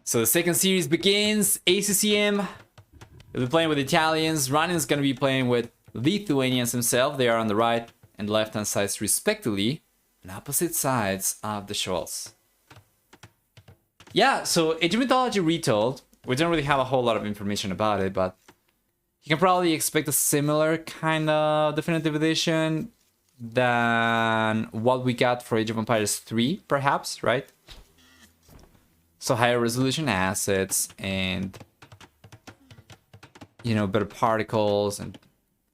So the second series begins. ACCM will be playing with Italians. Running is going to be playing with Lithuanians himself. They are on the right and left hand sides respectively, on opposite sides of the Schultz. Yeah, so Age of Mythology Retold. We don't really have a whole lot of information about it, but you can probably expect a similar kind of definitive edition than what we got for Age of Empires 3, perhaps, right? So higher resolution assets and, you know, better particles and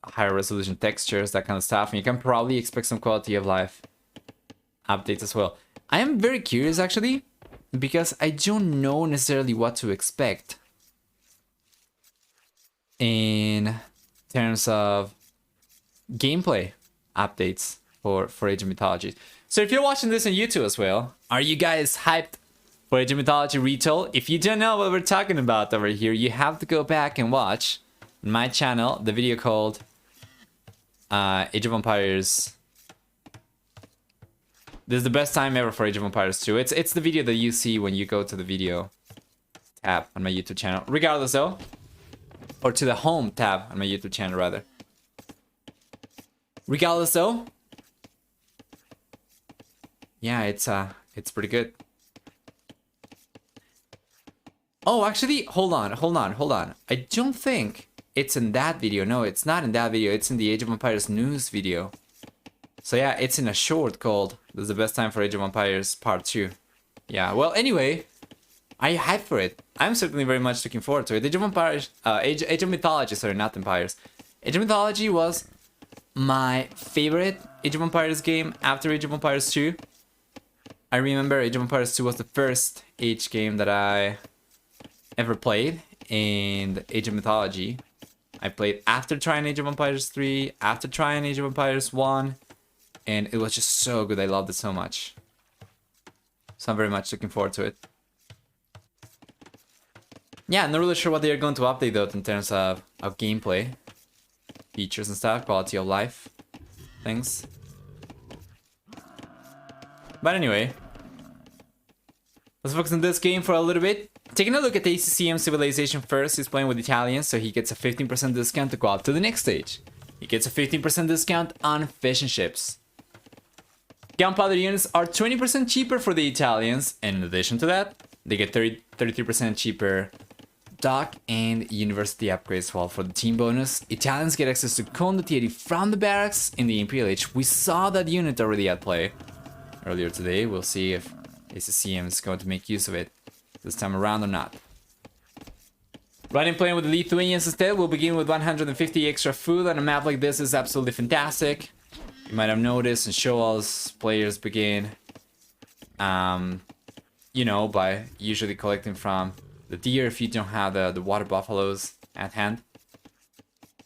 higher resolution textures, that kind of stuff. And you can probably expect some quality of life updates as well. I am very curious, actually, because I don't know necessarily what to expect in terms of gameplay updates for Age of Mythology. So if you're watching this on YouTube as well, are you guys hyped for Age of Mythology Retold? If you don't know what we're talking about over here, you have to go back and watch my channel, the video called Age of Empires. This is the best time ever for Age of Empires 2. It's the video that you see when you go to the video tab on my YouTube channel. Regardless though, or to the home tab on my YouTube channel rather. Regardless though, yeah, it's pretty good. Oh, actually, hold on. I don't think it's in that video. No, it's not in that video. It's in the Age of Empires news video. So yeah, it's in a short called "This is the best time for Age of Empires Part 2. Yeah, well, anyway, I hype for it. I'm certainly very much looking forward to it. Age of Empires, Age of Mythology, sorry, not Empires. Age of Mythology was my favorite Age of Empires game after Age of Empires 2. I remember Age of Empires 2 was the first Age game that I ever played, and Age of Mythology I played after trying Age of Empires 3, after trying Age of Empires 1, and it was just so good. I loved it so much. So I'm very much looking forward to it. Yeah, I'm not really sure what they are going to update though in terms of gameplay, features and stuff, quality of life, things. But anyway, let's focus on this game for a little bit. Taking a look at the ACCM Civilization first, he's playing with Italians, so he gets a 15% discount to go up to the next stage. He gets a 15% discount on fish and chips. Gunpowder units are 20% cheaper for the Italians, and in addition to that, they get 33% cheaper dock and university upgrades. While for the team bonus, Italians get access to condottieri from the barracks in the Imperial Age. We saw that unit already at play earlier today. We'll see if ACCM is going to make use of it this time around or not. Running playing with the Lithuanians instead, we'll begin with 150 extra food. On a map like this is absolutely fantastic. You might have noticed, and Shoal's players begin, you know, by usually collecting from the deer if you don't have the water buffaloes at hand.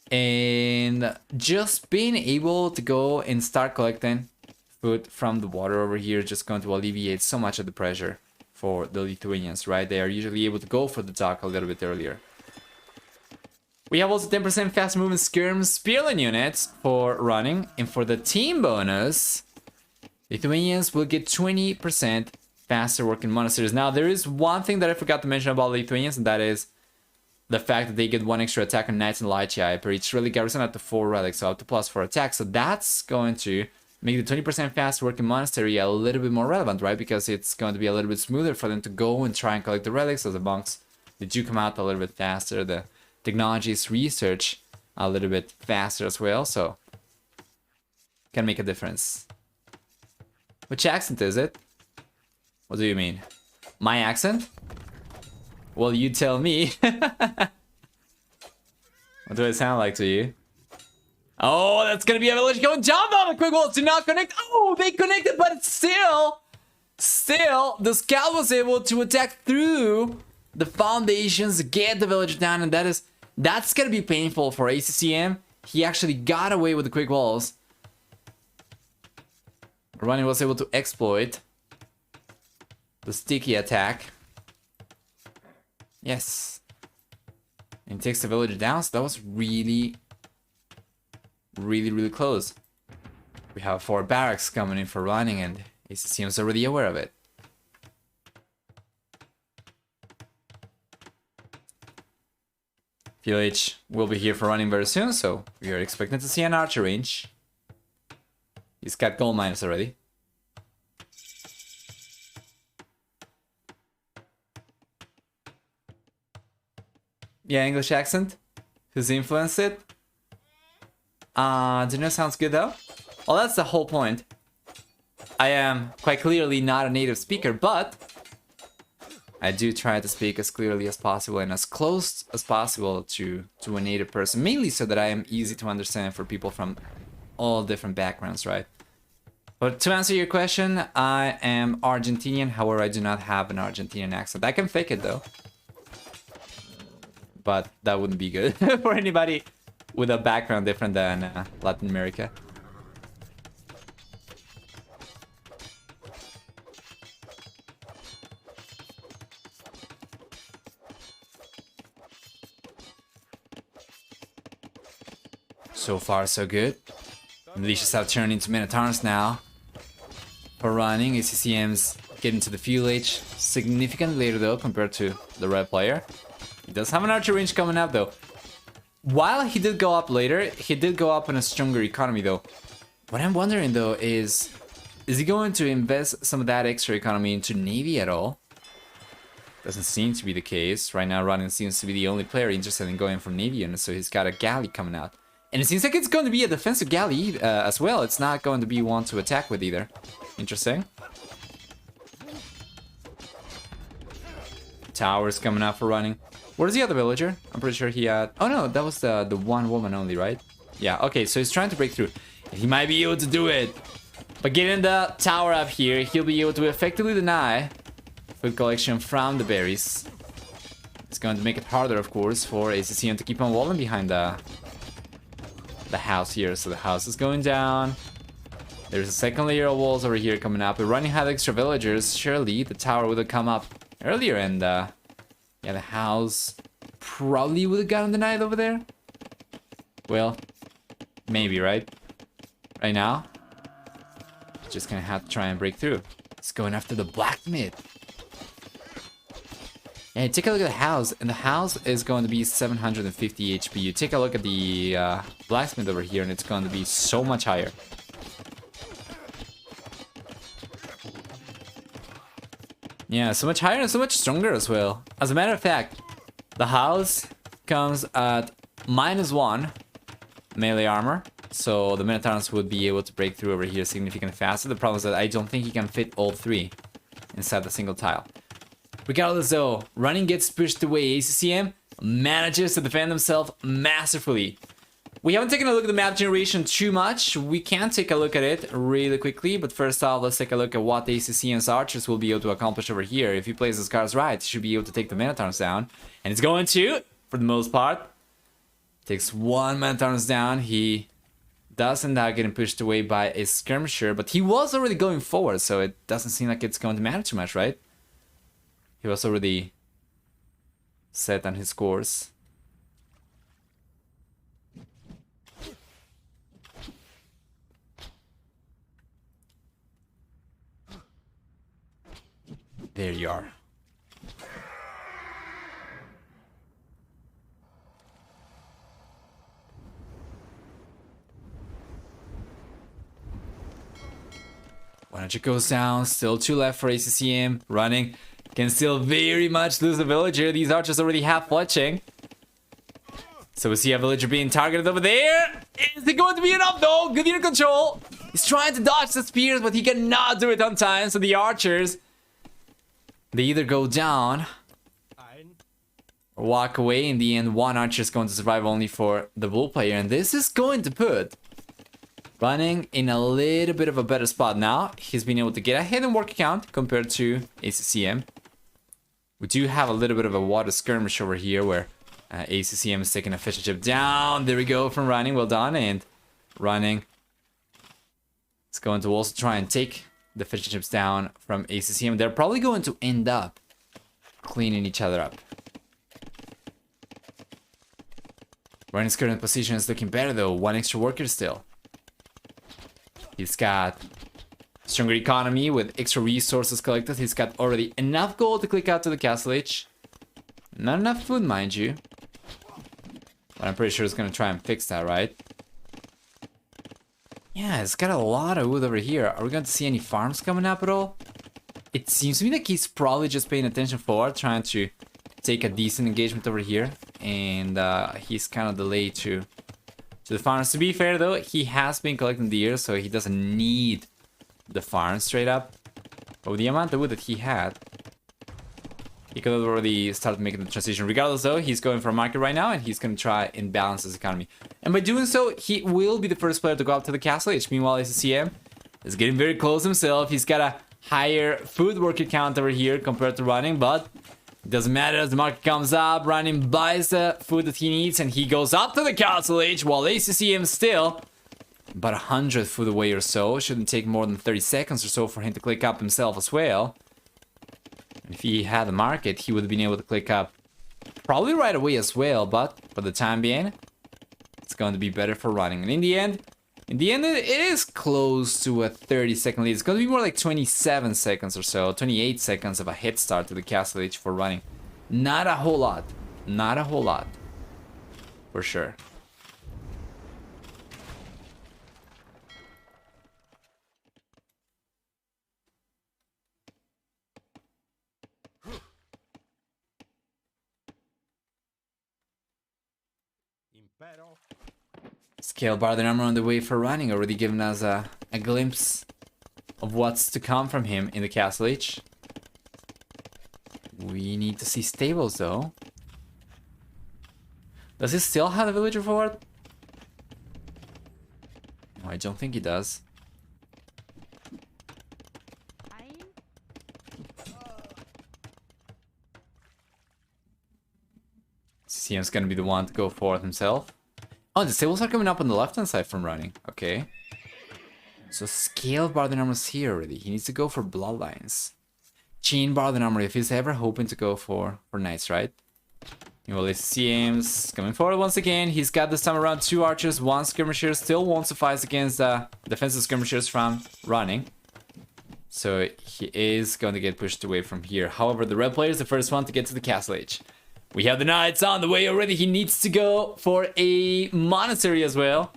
And just being able to go and start collecting food from the water over here is just going to alleviate so much of the pressure for the Lithuanians, right? They are usually able to go for the dock a little bit earlier. We have also 10% fast movement skirm spearline units for running, and for the team bonus, Lithuanians will get 20% faster working monasteries. Now, there is one thing that I forgot to mention about Lithuanians, and that is the fact that they get 1 extra attack on Knights and Lychii per each relic garrison up to 4 relics, so up to +4 attack. So that's going to make the 20% fast working monastery a little bit more relevant, right? Because it's going to be a little bit smoother for them to go and try and collect the relics. So the monks, they do come out a little bit faster. The technologies research a little bit faster as well, so can make a difference. Which accent is it? What do you mean? My accent? Well, you tell me. What do I sound like to you? Oh, that's gonna be a village going jump on the quick walls. Do not connect. Oh, they connected, but still, the scout was able to attack through the foundations, get the village down, and that's gonna be painful for ACCM. He actually got away with the quick walls. Running was able to exploit the sticky attack. Yes. And takes the village down, so that was really close. We have 4 barracks coming in for running, and ACCM is already aware of it. PLH will be here for running very soon, so we are expecting to see an archer range. He's got gold miners already. Yeah, English accent. Who's influenced it? Dinner sounds good though. Well, that's the whole point. I am quite clearly not a native speaker, but I do try to speak as clearly as possible and as close as possible to a native person, mainly so that I am easy to understand for people from all different backgrounds, right? But to answer your question, I am Argentinian, however, I do not have an Argentinian accent. I can fake it though. But that wouldn't be good for anybody with a background different than Latin America. So far, so good. Militias have turned into Minotaurs now. For running, ACCM's getting to the fuel age significantly later though compared to the red player. He does have an archer range coming up though. While he did go up later, he did go up in a stronger economy though. What I'm wondering though is he going to invest some of that extra economy into Navy at all? Doesn't seem to be the case. Right now, Running seems to be the only player interested in going from Navy units, so he's got a galley coming out. And it seems like it's going to be a defensive galley as well. It's not going to be one to attack with either. Interesting. Towers coming out for Running. Where's the other villager? I'm pretty sure he had... Oh no, that was the one woman only, right? Yeah, okay, so he's trying to break through. He might be able to do it. But getting the tower up here, he'll be able to effectively deny food collection from the berries. It's going to make it harder, of course, for ACCM to keep on walling behind the house here. So the house is going down. There's a second layer of walls over here coming up. But Running had extra villagers. Surely the tower would have come up earlier and... yeah, the house probably would have gotten denied over there. Well, maybe, right? Right now, just gonna have to try and break through. It's going after the blacksmith. Yeah, take a look at the house, and the house is going to be 750 HP. You take a look at the blacksmith over here, and it's going to be so much higher. Yeah, so much higher and so much stronger as well. As a matter of fact, the house comes at -1 melee armor. So the Minotaurs would be able to break through over here significantly faster. The problem is that I don't think he can fit all three inside the single tile. Regardless though, Running gets pushed away. ACCM manages to defend himself masterfully. We haven't taken a look at the map generation too much. We can take a look at it really quickly, but first off, let's take a look at what the ACCM's archers will be able to accomplish over here. If he plays his cards right, he should be able to take the Minotaurs down. And it's going to, for the most part. Takes one Minotaurs down. He does end up getting pushed away by a skirmisher, but he was already going forward, so it doesn't seem like it's going to matter too much, right? He was already set on his course. There you are. One archer goes down, still 2 left for ACCM. Running, can still very much lose a villager. These archers already have fletching. So we see a villager being targeted over there. Is it going to be enough though? Good unit control. He's trying to dodge the spears, but he cannot do it on time. So the archers, they either go down or walk away. In the end, one archer is going to survive only for the bull player. And this is going to put Running in a little bit of a better spot now. He's been able to get ahead in work count compared to ACCM. We do have a little bit of a water skirmish over here where ACCM is taking a fishing ship down. There we go from Running. Well done. And Running is going to also try and take the fishing ships down from ACCM. They're probably going to end up cleaning each other up. Running's current position is looking better though. One extra worker still. He's got stronger economy with extra resources collected. He's got already enough gold to click out to the castle age. Not enough food, mind you. But I'm pretty sure it's gonna try and fix that, right? Yeah, it's got a lot of wood over here. Are we going to see any farms coming up at all? It seems to me like he's probably just paying attention forward, trying to take a decent engagement over here. And he's kind of delayed to the farms. To be fair though, he has been collecting the deer, so he doesn't need the farm straight up. But with the amount of wood that he had, he could have already started making the transition. Regardless though, he's going for a market right now and he's going to try and balance his economy. And by doing so, he will be the first player to go up to the castle age. Meanwhile, ACCM is getting very close himself. He's got a higher food worker count over here compared to running, but it doesn't matter as the market comes up. Running buys the food that he needs and he goes up to the castle age, while ACCM still about 100 food away or so. Shouldn't take more than 30 seconds or so for him to click up himself as well. If he had the market, he would have been able to click up probably right away as well, but for the time being, it's going to be better for running. And in the end, it is close to a 30-second lead. It's going to be more like 27 seconds or so, 28 seconds of a head start to the castle age for running. Not a whole lot. Not a whole lot. For sure. Scale bar the number on the way for running, already giving us a glimpse of what's to come from him in the castle age. We need to see stables though. Does he still have a villager forward? No, I don't think he does. CM's gonna be the one to go forward himself. Oh, the stables are coming up on the left-hand side from running. Okay. So scale bar the numbers here already. He needs to go for bloodlines. Chain bar the number if he's ever hoping to go for knights, right? Well, ACCM's coming forward once again. He's got this time around 2 archers, 1 skirmisher. Still won't suffice against defensive skirmishers from running. So he is going to get pushed away from here. However, the red player is the first one to get to the castle age. We have the knights on the way already. He needs to go for a monastery as well.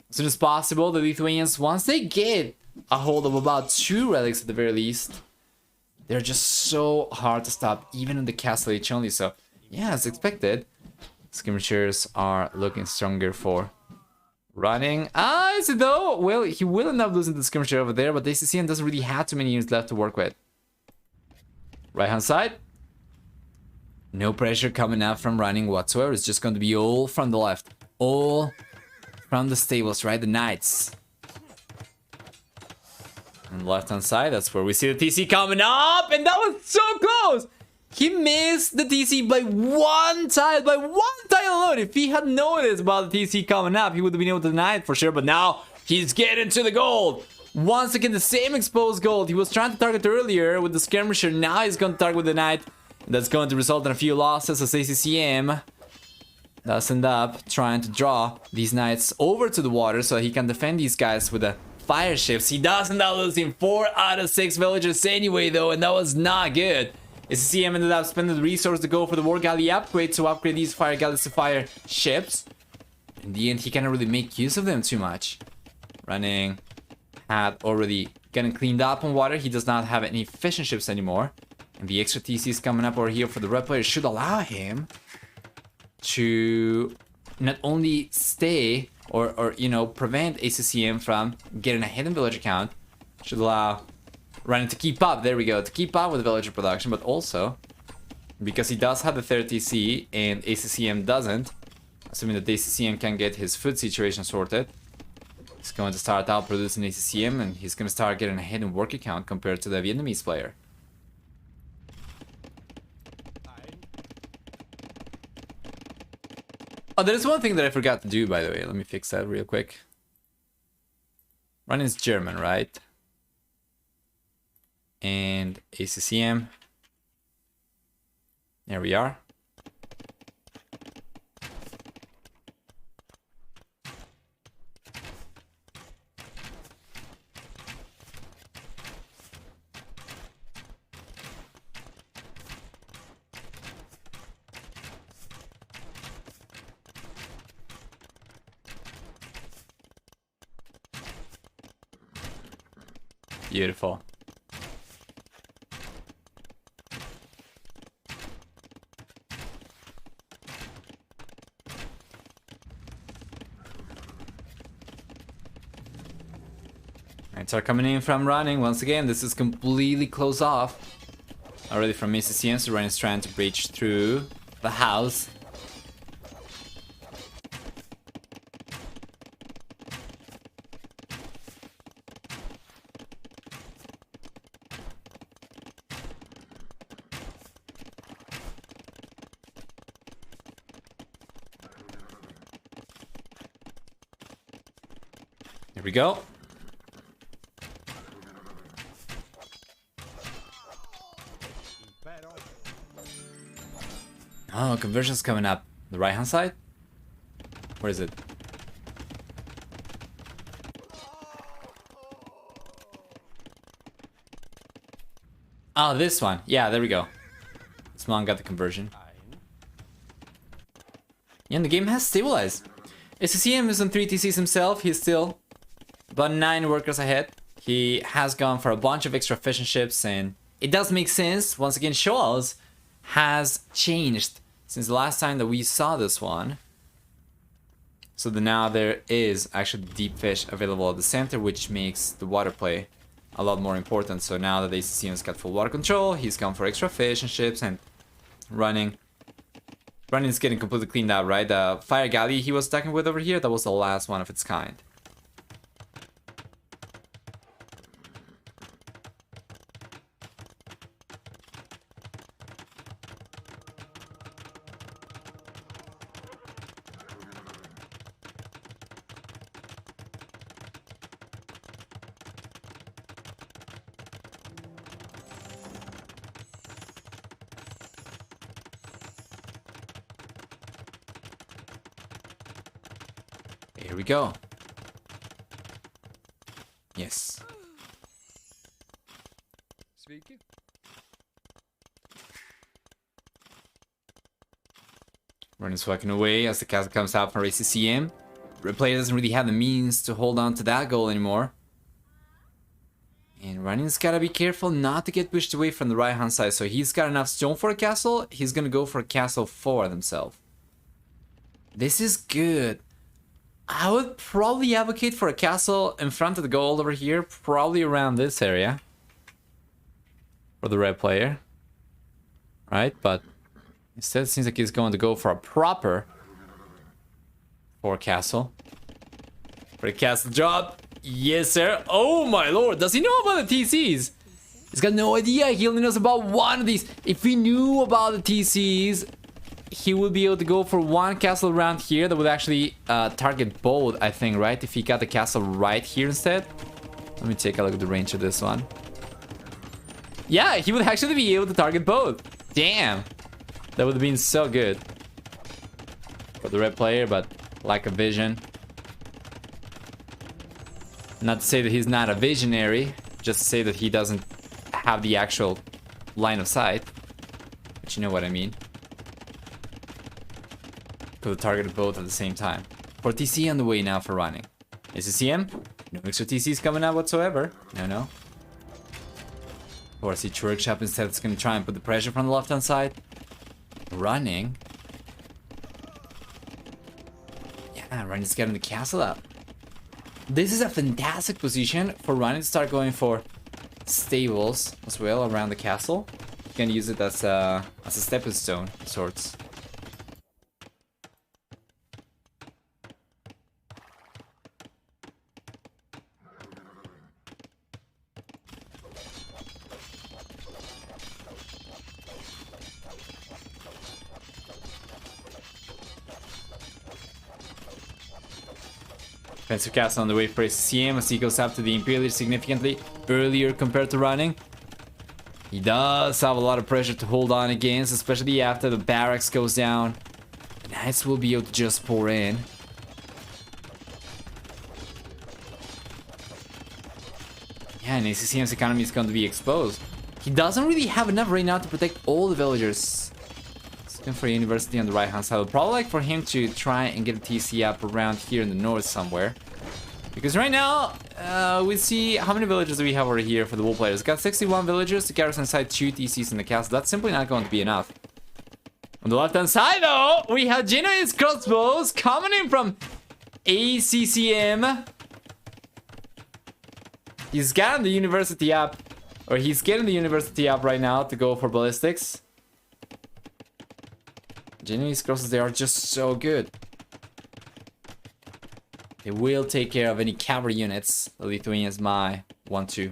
As soon as possible, the Lithuanians, once they get a hold of about 2 relics at the very least, they're just so hard to stop, even in the castle age only. So, yeah, as expected, skirmishers are looking stronger for running. Is it though? Well, he will end up losing the skirmisher over there, but the ACCM doesn't really have too many units left to work with. Right-hand side. No pressure coming out from running whatsoever. It's just going to be all from the left. All from the stables, right? The knights. On the left-hand side, that's where we see the TC coming up. And that was so close! He missed the TC by 1 tile. By 1 tile alone. If he had noticed about the TC coming up, he would have been able to deny it for sure. But now, he's getting to the gold. Once again, the same exposed gold. He was trying to target earlier with the skirmisher. Now he's going to target with the knight. That's going to result in a few losses as ACCM does end up trying to draw these knights over to the water so he can defend these guys with the fire ships. He does end up losing 4 out of 6 villagers anyway though, and that was not good. ACCM ended up spending the resource to go for the war galley upgrade to upgrade these fire galleys to fire ships. In the end, he cannot really make use of them too much. Running had already gotten cleaned up on water. He does not have any fishing ships anymore. And the extra TCs coming up over here for the red player should allow him to not only stay or you know, prevent ACCM from getting a hidden villager count, should allow running to keep up, there we go, to keep up with the villager production, but also because he does have the 3rd TC and ACCM doesn't, assuming that ACCM can get his food situation sorted, he's going to start out producing ACCM and he's going to start getting a hidden worker count compared to the Vietnamese player. Oh, there's one thing that I forgot to do, by the way. Let me fix that real quick. Running's German, right? And ACCM. There we are. Beautiful. Alright, so coming in from running. Once again, this is completely closed off. Already from ACCM, so Ryan is trying to breach through the house. Here we go. Oh, conversion's coming up. The right hand side? Where is it? Oh, this one. Yeah, there we go. This one got the conversion. Yeah, and the game has stabilized. ACCM is on 3 TCs himself. He's still about 9 workers ahead. He has gone for a bunch of extra efficient ships, and it does make sense. Once again, Shoals has changed since the last time that we saw this one. So now there is actually deep fish available at the center, which makes the water play a lot more important. So now that the ACCM has got full water control, he's gone for extra fish and ships and running. Running is getting completely cleaned out, right? The fire galley he was attacking with over here, that was the last one of its kind. Here we go. Yes. Sveiki. Running's walking away as the castle comes out from ACCM. Red player doesn't really have the means to hold on to that goal anymore. And Running's gotta be careful not to get pushed away from the right hand side. So he's got enough stone for a castle. He's gonna go for a castle for himself. This is good. I would probably advocate for a castle in front of the goal over here, probably around this area for the red player, right? But instead it seems like he's going to go for a proper castle. For a castle job. Yes, sir. Oh my lord, does he know about the TCs? He's got no idea. He only knows about one of these. If he knew about the TCs, he would be able to go for one castle around here that would actually target both, I think, right? If he got the castle right here instead. Let me take a look at the range of this one. Yeah, he would actually be able to target both. Damn. That would have been so good for the red player, but lack of vision. Not to say that he's not a visionary, just to say that he doesn't have the actual line of sight. But you know what I mean. Could have targeted both at the same time. For TC on the way now for running. ACCM, no extra TCs coming out whatsoever. No. Of course, each workshop instead is going to try and put the pressure from the left hand side. Running. Yeah, Running's getting the castle up. This is a fantastic position for Running to start going for stables as well around the castle. You can use it as a stepping stone of sorts. Defensive castle on the way for ACCM as he goes up to the Imperial significantly earlier compared to Running. He does have a lot of pressure to hold on against, especially after the barracks goes down. The Knights will be able to just pour in. Yeah, and ACCM's economy is going to be exposed. He doesn't really have enough right now to protect all the villagers. For University on the right hand side. I would probably like for him to try and get a TC up around here in the north somewhere. Because right now, we see how many villagers do we have over here for the wool players. Got 61 villagers, the garrison side, 2 TCs in the castle. That's simply not going to be enough. On the left-hand side, though, we have Genoese crossbows coming in from ACCM. He's gotten the university up, or he's getting the university up right now to go for ballistics. Genoese crosses, they are just so good. They will take care of any cavalry units the Lithuanians might want to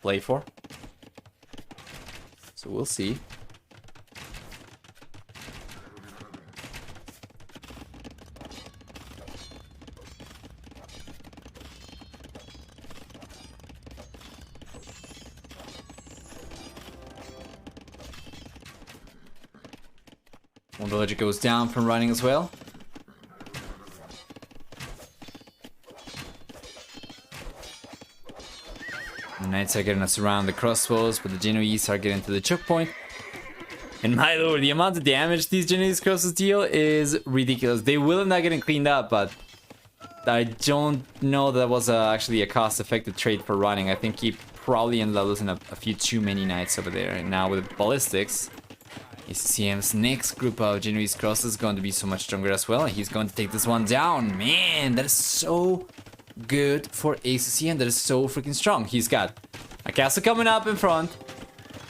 play for. So we'll see. One villager goes down from running as well. The knights are getting us around the crossbows, but the Genoese are getting to the choke point. And my lord, the amount of damage these Genoese crossbows deal is ridiculous. They will end up getting cleaned up, but I don't know that was actually a cost-effective trade for running. I think he probably ended up losing a few too many knights over there. And now with ballistics, ACCM's next group of Genoese crosses is going to be so much stronger as well. And he's going to take this one down. Man, that is so good for ACCM. That is so freaking strong. He's got a castle coming up in front,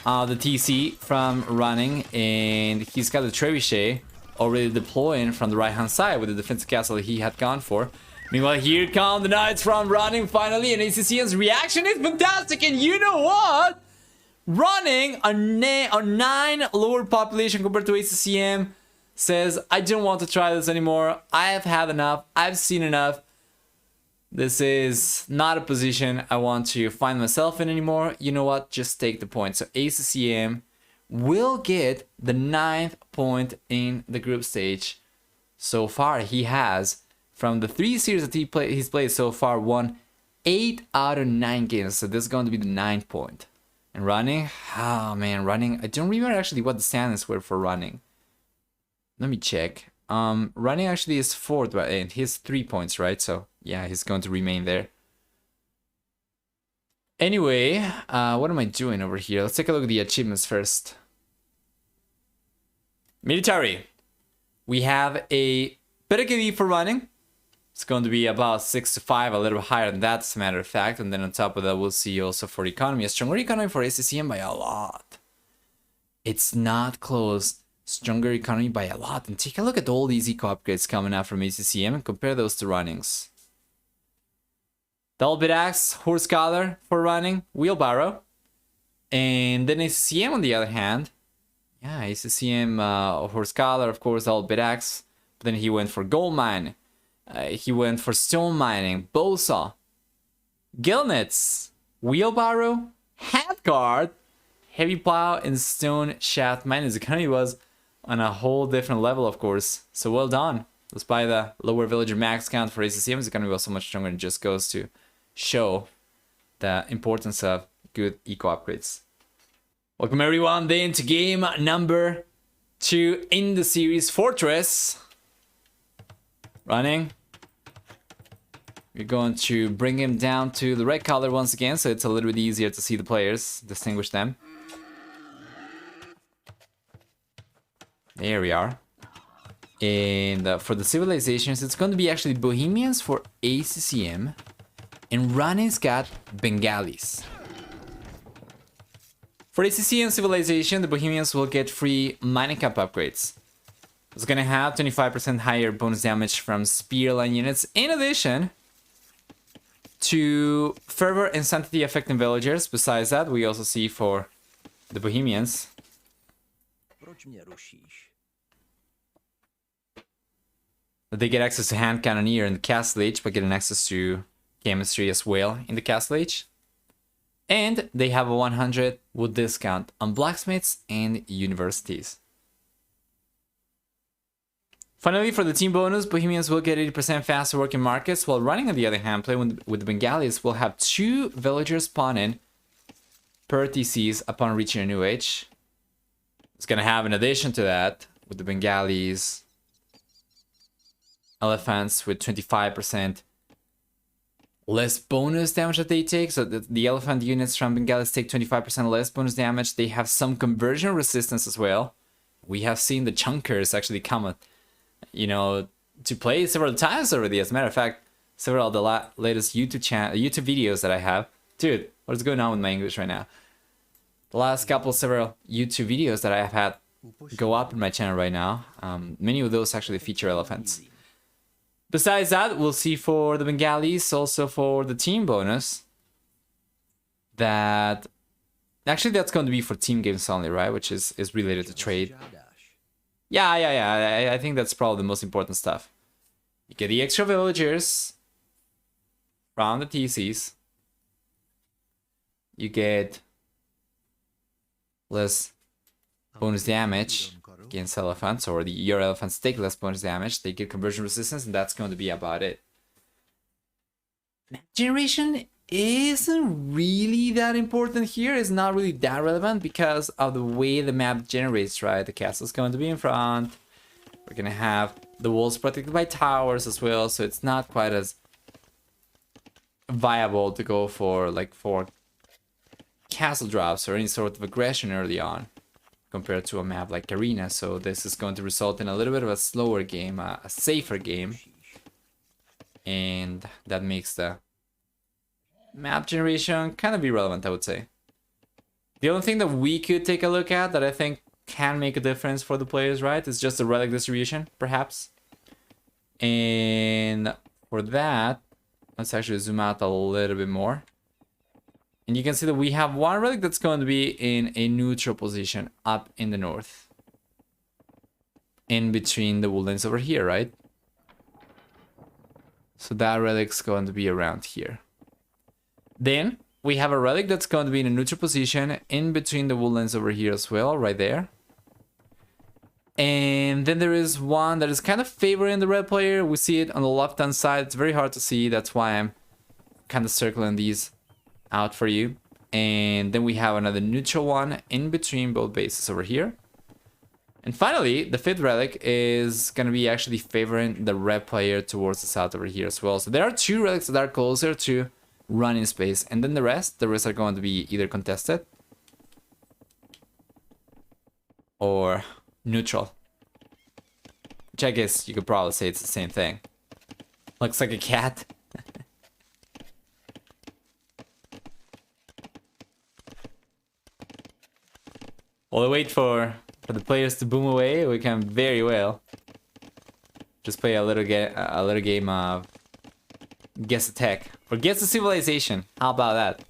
the TC from running, and he's got the trebuchet already deploying from the right hand side with the defensive castle that he had gone for. Meanwhile, here come the knights from running finally, and ACCM's reaction is fantastic. And you know what? Running on 9 lower population compared to ACCM says, I don't want to try this anymore. I have had enough. I've seen enough. This is not a position I want to find myself in anymore. You know what? Just take the point. So ACCM will get the 9th point in the group stage. So far, he has, from the 3 series that he's played so far, won 8 out of 9 games. So this is going to be the 9th point. And running, oh man, running. I don't remember actually what the standings were for running. Let me check. Running actually is 4th, and he has 3 points, right? So yeah, he's going to remain there. Anyway, what am I doing over here? Let's take a look at the achievements first. Military. We have a better KD for running. It's going to be about 6 to 5, a little higher than that, as a matter of fact. And then on top of that, we'll see also for economy, a stronger economy for ACCM by a lot. It's not close. Stronger economy by a lot. And take a look at all these eco upgrades coming out from ACCM and compare those to runnings. Double bit axe, horse collar for running, wheelbarrow. And then ACCM on the other hand. Yeah, ACCM horse collar, of course, double bit axe. But then he went for gold mine. He went for stone mining, bow saw, gillnets, wheelbarrow, handguard, heavy plow, and stone shaft mining. His economy was on a whole different level, of course. So well done. Despite the lower villager max count for ACCM, his economy was so much stronger, and just goes to show the importance of good eco upgrades. Welcome everyone then to game number 2 in the series, Fortress. Running. We're going to bring him down to the red color once again, so it's a little bit easier to see the players, distinguish them. There we are. And for the civilizations, it's going to be actually Bohemians for ACCM. And Running's got Bengalis. For ACCM civilization, the Bohemians will get free mining camp upgrades. It's going to have 25% higher bonus damage from spear line units, in addition to fervor and sanctity affecting villagers. Besides that, we also see for the Bohemians that they get access to hand cannoneer in the castle age, but getting access to chemistry as well in the castle age. And they have a 100 wood discount on blacksmiths and universities. Finally, for the team bonus, Bohemians will get 80% faster working markets, while Running, on the other hand, playing with the Bengalis, will have 2 villagers spawning per TCs upon reaching a new age. It's going to have, in addition to that, with the Bengalis, elephants with 25% less bonus damage that they take. So the elephant units from Bengalis take 25% less bonus damage. They have some conversion resistance as well. We have seen the chunkers actually come, you know, to play several times already. As a matter of fact, several of the latest YouTube videos that I have. Dude, what is going on with my English right now? The last several YouTube videos that I have had go up in my channel right now. Many of those actually feature elephants. Besides that, we'll see for the Bengalis, also for the team bonus, that actually that's going to be for team games only, right? Which is related to trade. Yeah. I think that's probably the most important stuff. You get the extra villagers from the TCs. You get less bonus damage against elephants, or your elephants take less bonus damage. They get conversion resistance, and that's going to be about it. Map generation isn't really that important here. It's not really that relevant because of the way the map generates, right? The castle's going to be in front. We're gonna have the walls protected by towers as well, so it's not quite as viable to go for castle drops or any sort of aggression early on compared to a map like Arena. So this is going to result in a little bit of a slower game, a safer game, and that makes the map generation kind of irrelevant, I would say. The only thing that we could take a look at that I think can make a difference for the players, right, is just the relic distribution, perhaps. And for that, let's actually zoom out a little bit more. And you can see that we have one relic that's going to be in a neutral position up in the north. In between the woodlands over here, right? So that relic's going to be around here. Then we have a relic that's going to be in a neutral position in between the woodlands over here as well, right there. And then there is one that is kind of favoring the red player. We see it on the left-hand side. It's very hard to see. That's why I'm kind of circling these out for you. And then we have another neutral one in between both bases over here. And finally, the fifth relic is going to be actually favoring the red player towards the south over here as well. So there are two relics that are closer to running space, and then the rest are going to be either contested or neutral. Which I guess you could probably say it's the same thing. Looks like a cat. While we wait for the players to boom away, we can very well just play a little game of guess the tech or guess the civilization. How about that?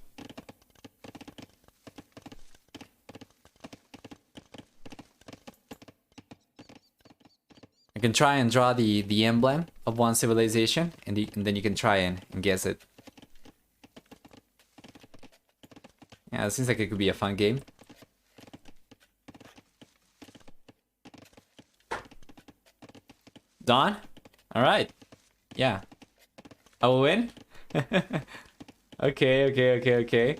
I can try and draw the emblem of one civilization, and then you can try and guess it. Yeah, it seems like it could be a fun game. Don? Alright. Yeah. I will win? Okay.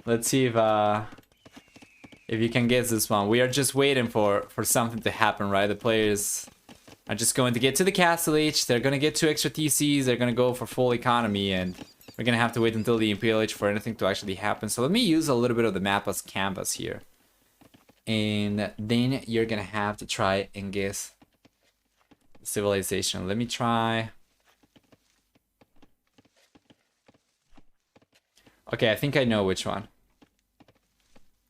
Let's see if you can guess this one. We are just waiting for something to happen, right? The players are just going to get to the castle age. They're going to get 2 extra TCs. They're going to go for full economy, and we're going to have to wait until the Imperial Age for anything to actually happen. So let me use a little bit of the map as canvas here. And then you're going to have to try and guess civilization. Let me try. Okay, I think I know which one.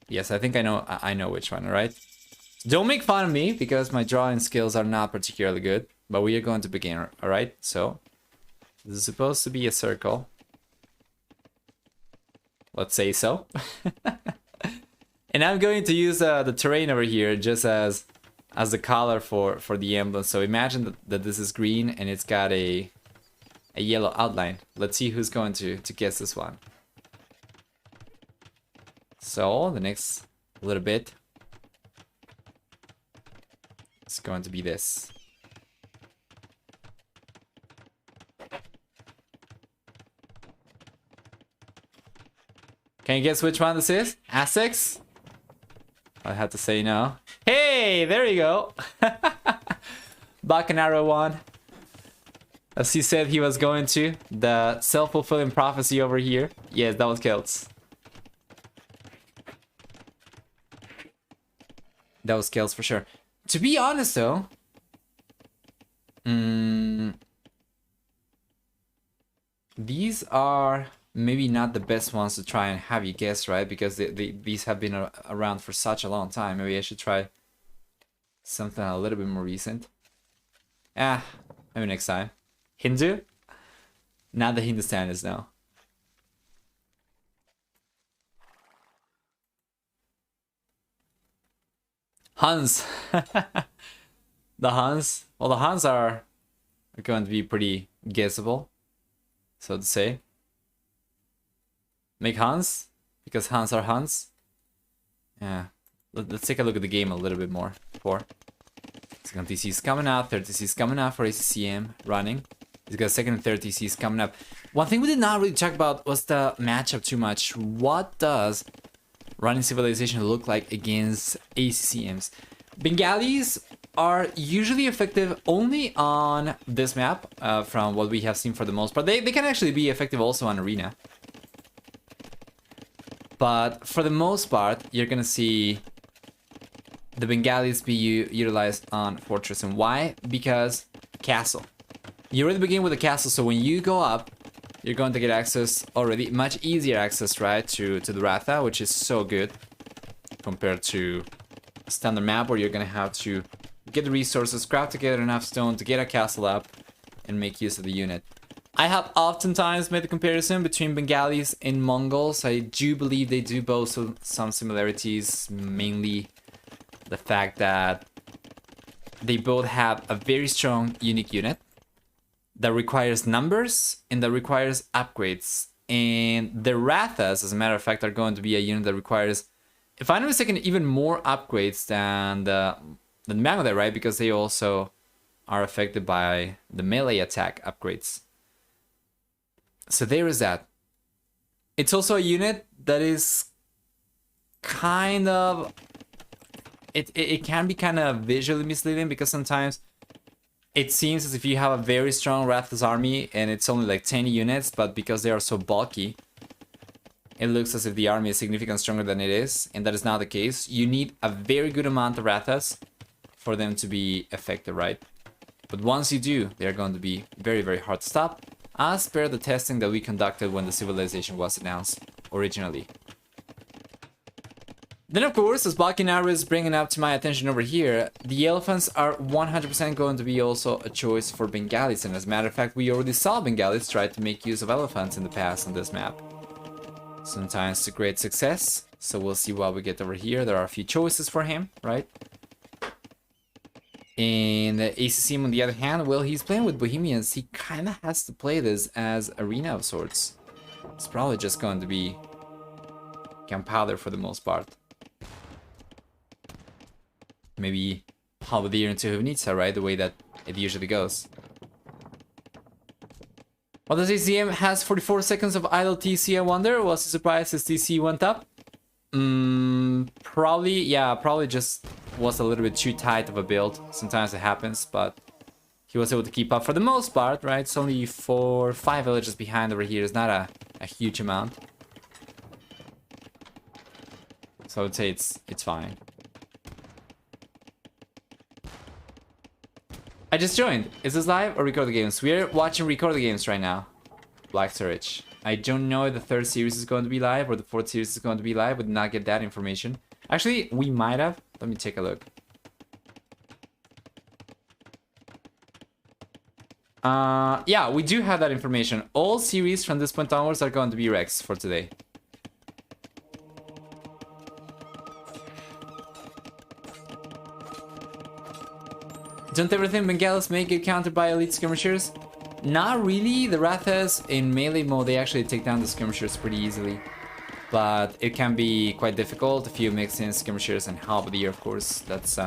Yes, I think I know which one, alright? Don't make fun of me because my drawing skills are not particularly good, but we are going to begin, alright? So, this is supposed to be a circle. Let's say so. And I'm going to use the terrain over here just as the color for the emblem. So imagine that this is green and it's got a yellow outline. Let's see who's going to guess this one. So the next little bit is going to be this. Can you guess which one this is? Essex? I had to say no. Hey, there you go. Bacanaro one. As he said he was going to. The self-fulfilling prophecy over here. Yes, that was Kelts. That was Kelts for sure. To be honest though, these are maybe not the best ones to try and have you guess, right? Because these have been around for such a long time. Maybe I should try something a little bit more recent. Maybe next time. Hindu? Not the Hindustan is now. Huns. The Huns. Well, the Huns are going to be pretty guessable, so to say. Make Huns, because Huns are Huns. Yeah. Let's take a look at the game a little bit more. Second TC is coming out, third TC is coming out for ACCM running. He's got second and third TCs coming up. One thing we did not really talk about was the matchup too much. What does running Civilization look like against ACCMs? Bengalis are usually effective only on this map, from what we have seen for the most part. They can actually be effective also on Arena. But for the most part, you're gonna see the Bengalis be utilized on Fortress. And why? Because Castle. You already begin with a castle, so when you go up, you're going to get access already, much easier access, right, to the Ratha, which is so good compared to a standard map where you're going to have to get the resources, craft together enough stone to get a castle up, and make use of the unit. I have oftentimes made the comparison between Bengalis and Mongols. I do believe they do both some similarities, mainly the fact that they both have a very strong, unique unit that requires numbers and that requires upgrades. And the Rathas, as a matter of fact, are going to be a unit that requires, if I'm not mistaken, even more upgrades than the Magmadai, right? Because they also are affected by the melee attack upgrades. So there is that. It's also a unit that is kind of... It can be kind of visually misleading, because sometimes it seems as if you have a very strong Ratha's army and it's only like 10 units, but because they are so bulky, it looks as if the army is significantly stronger than it is, and that is not the case. You need a very good amount of Rathas for them to be effective, right? But once you do, they're going to be very, very hard to stop, as per the testing that we conducted when the civilization was announced originally. Then, of course, as Bakinaru is bringing up to my attention over here, the elephants are 100% going to be also a choice for Bengalis. And as a matter of fact, we already saw Bengalis try to make use of elephants in the past on this map. Sometimes to great success. So we'll see what we get over here. There are a few choices for him, right? And ACCM, on the other hand, well, he's playing with Bohemians. He kind of has to play this as arena of sorts. It's probably just going to be gunpowder for the most part. Maybe Halberdier into Huvnitsa, right? The way that it usually goes. Well, the ACCM has 44 seconds of idle TC, I wonder. Was he surprised his TC went up? Probably, yeah, probably just was a little bit too tight of a build. Sometimes it happens, but he was able to keep up for the most part, right? It's only 5 villages behind over here. It's not a huge amount. So I would say it's fine. I just joined. Is this live or record the games? We're watching record the games right now. Black Storage. I don't know if the 3rd series is going to be live or the 4th series is going to be live. We did not get that information. Actually, we might have. Let me take a look. Yeah, we do have that information. All series from this point onwards are going to be Rex for today. Don't everything Bengalis may get countered by elite skirmishers? Not really. The Rathas in melee mode, they actually take down the skirmishers pretty easily. But it can be quite difficult if you mix in skirmishers and Halberdier, of course. That's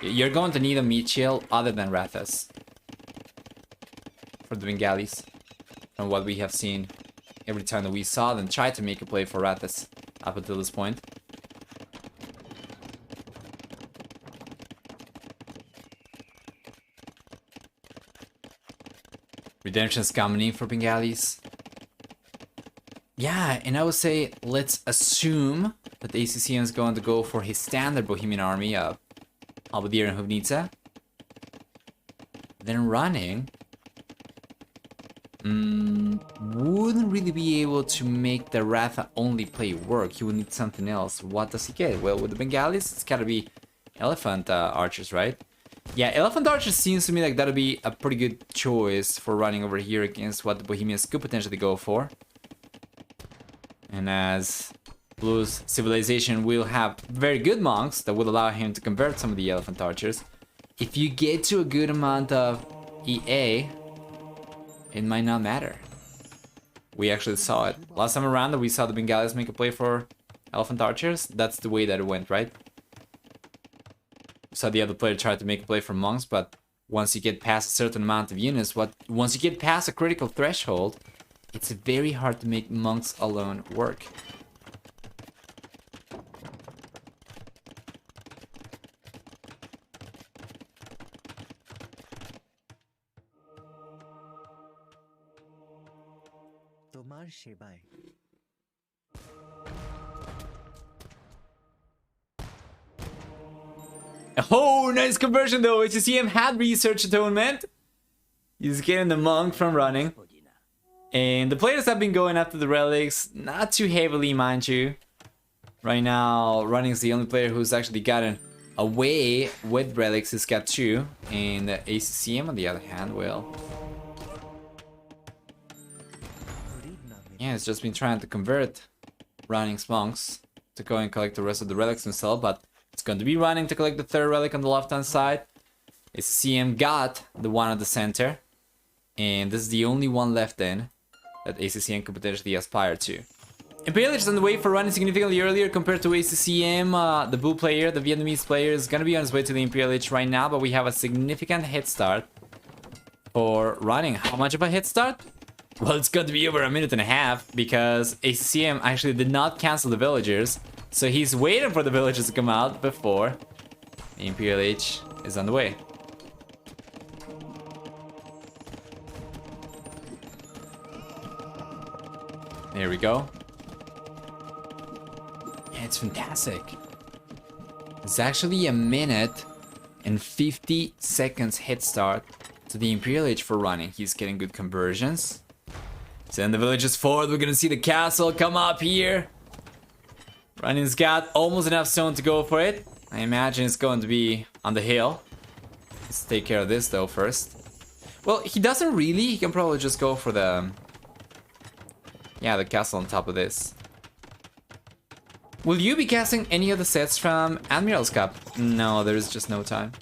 you're going to need a meat shield other than Rathas for the Bengalis. From what we have seen every time that we saw them try to make a play for Rathas up until this point. Redemption's coming in for Bengalis. Yeah, and I would say let's assume that the ACCM is going to go for his standard Bohemian army of Halberdier and Hubnica. Then running wouldn't really be able to make the Ratha only play work. He would need something else. What does he get? Well, with the Bengalis, it's gotta be elephant archers, right? Yeah, elephant archers seems to me like that'll be a pretty good choice for running over here against what the Bohemians could potentially go for. And as Blue's civilization will have very good monks that will allow him to convert some of the elephant archers. If you get to a good amount of EA, it might not matter. We actually saw it. Last time around that we saw the Bengalis make a play for elephant archers, that's the way that it went, right? We saw the other player try to make a play for monks, but once you get past a certain amount of units, once you get past a critical threshold, it's very hard to make monks alone work. Oh, nice conversion though. ACCM had research atonement. He's getting the monk from running. And the players have been going after the relics, not too heavily, mind you. Right now, Running's the only player who's actually gotten away with relics. He's got 2. And the ACCM, on the other hand, well... yeah, it's just been trying to convert Running's monks to go and collect the rest of the relics himself, but it's going to be Running to collect the 3rd relic on the left-hand side. ACCM got the one at the center. And this is the only one left in that ACCM could potentially aspire to. Imperial is on the way for Running significantly earlier compared to ACCM. The Blue player, the Vietnamese player, is going to be on his way to the Imperial Age right now, but we have a significant head start for Running. How much of a head start? Well, it's going to be over 1.5 minutes because ACCM actually did not cancel the villagers. So he's waiting for the villagers to come out before the Imperial Age is on the way. There we go. Yeah, it's fantastic. It's actually 1 minute and 50 seconds head start to the Imperial Age for Running. He's getting good conversions. Send the villagers forward. We're gonna see the castle come up here. Running's got almost enough stone to go for it. I imagine it's going to be on the hill. Let's take care of this though first. Well, he doesn't really. He can probably just go for the... yeah, the castle on top of this. Will you be casting any of the sets from Admiral's Cup? No, there's just no time.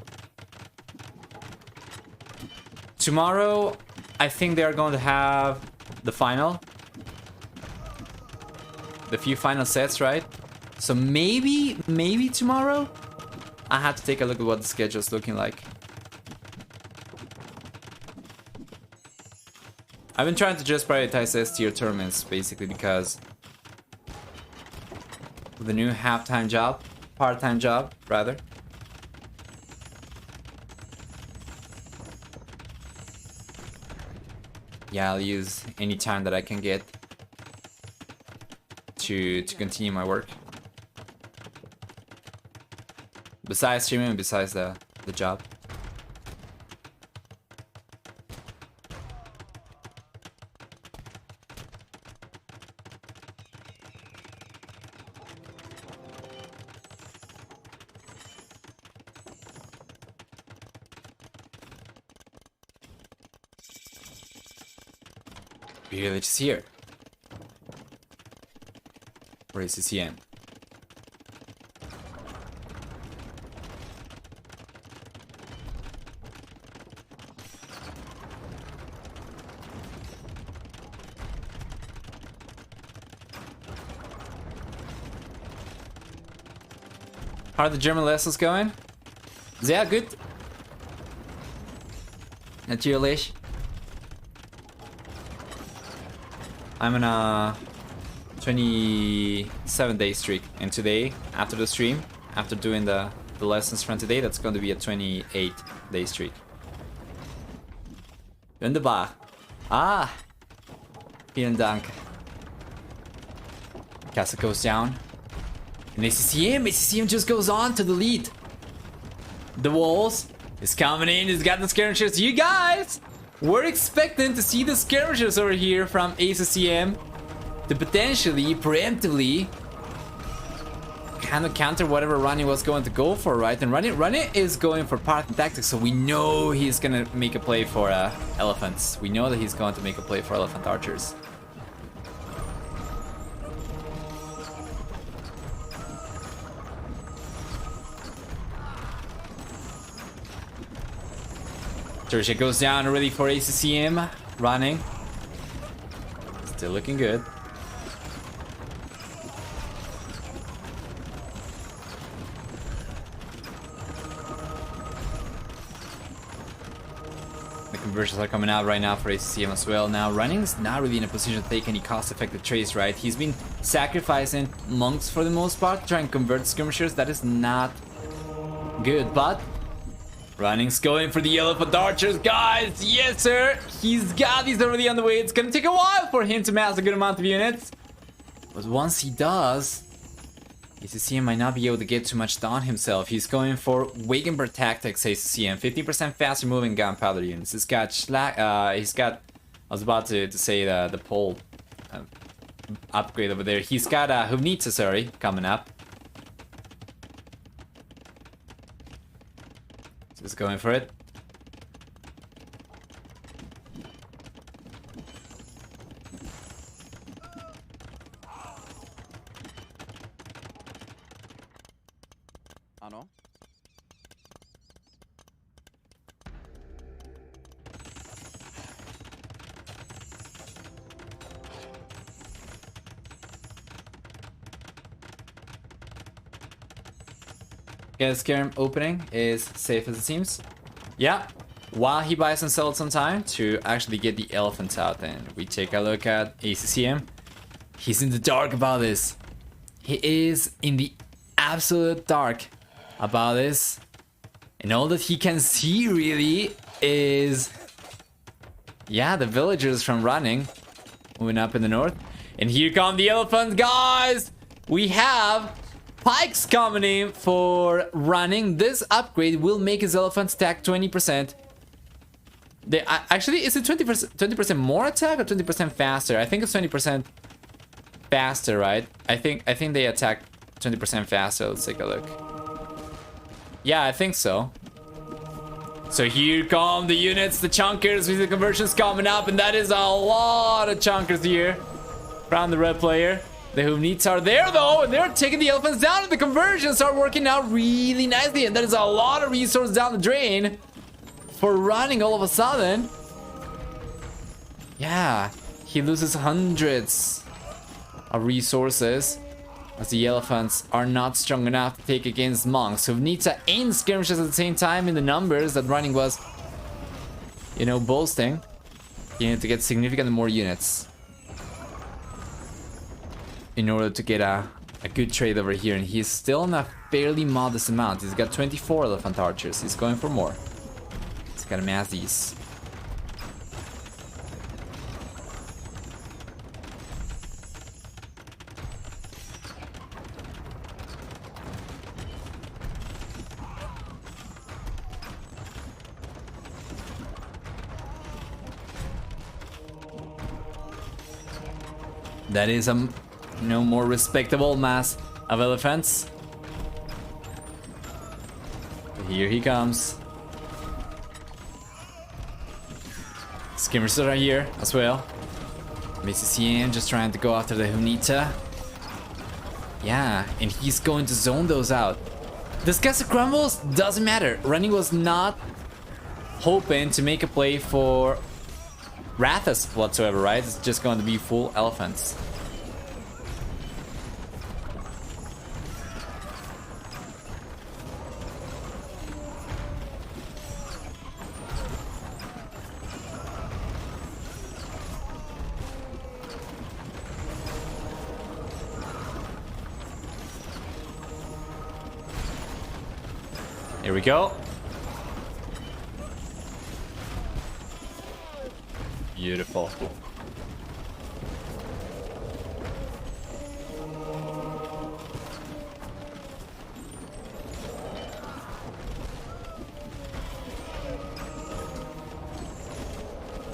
Tomorrow, I think they are going to have the final. The few final sets, right? So maybe tomorrow? I have to take a look at what the schedule is looking like. I've been trying to just prioritize S-tier tournaments, basically, because with the new half-time job, part-time job, rather. Yeah, I'll use any time that I can get to continue my work. Besides streaming and besides the job. Village is here. For ACCM. How are the German lessons going? Sehr gut. Natürlich. I'm on a 27-day streak, and today, after the stream, after doing the lessons from today, that's going to be a 28-day streak. Wunderbar. Ah! Vielen Dank. Castle goes down. And ACCM just goes on to the lead. The walls is coming in. He's got the skirmishers. You guys, we're expecting to see the skirmishers over here from ACCM to potentially, preemptively, kind of counter whatever Ronnie was going to go for, right? And Ronnie is going for Parthian tactics, so we know he's gonna make a play for elephants. We know that he's going to make a play for elephant archers. Tertia goes down already for ACCM. Running. Still looking good. The conversions are coming out right now for ACCM as well. Now, Running's not really in a position to take any cost-effective trades, right? He's been sacrificing monks for the most part to try and convert skirmishers. That is not good, but Running's going for the elephant archers, guys. Yes, sir. He's got these already on the way. It's gonna take a while for him to mass a good amount of units, but once he does, ACCM might not be able to get too much done himself. He's going for Wagenberg tactics. ACCM 15% faster moving gunpowder units. He's got I was about to say the pole upgrade over there. He's got Huvnitsa, sorry, coming up. Just going for it. Ano? Scarum opening is safe as it seems. Yeah, while he buys and sells some time to actually get the elephants out, and we take a look at ACCM. He's in the dark about this. He is in the absolute dark about this, and all that he can see really is, yeah, the villagers from Running moving up in the north. And here come the elephants, guys. We have pikes coming in for Running. This upgrade will make his elephant attack 20%. They actually, is it 20% more attack or 20% faster? I think it's 20% faster, right? I think they attack 20% faster. Let's take a look. Yeah, I think so. So here come the units, the chunkers with the conversions coming up, and that is a lot of chunkers here from the red player. The Huvnits are there though, and they're taking the elephants down, and the conversions are working out really nicely, and that is a lot of resources down the drain for Running all of a sudden. Yeah, he loses hundreds of resources as the elephants are not strong enough to take against monks. Huvnits and skirmishes at the same time in the numbers that Running was, you know, boasting. You need to get significantly more units in order to get a good trade over here, and he's still in a fairly modest amount. He's got 24 elephant archers. He's going for more. He's gotta mass these. That is a no more respectable mass of elephants. Here he comes. Skimmers are here as well. ACCM just trying to go after the Huvnita. Yeah, and he's going to zone those out. This castle crumbles, doesn't matter. Running was not hoping to make a play for Rathas whatsoever, right? It's just going to be full elephants. Here we go. Beautiful.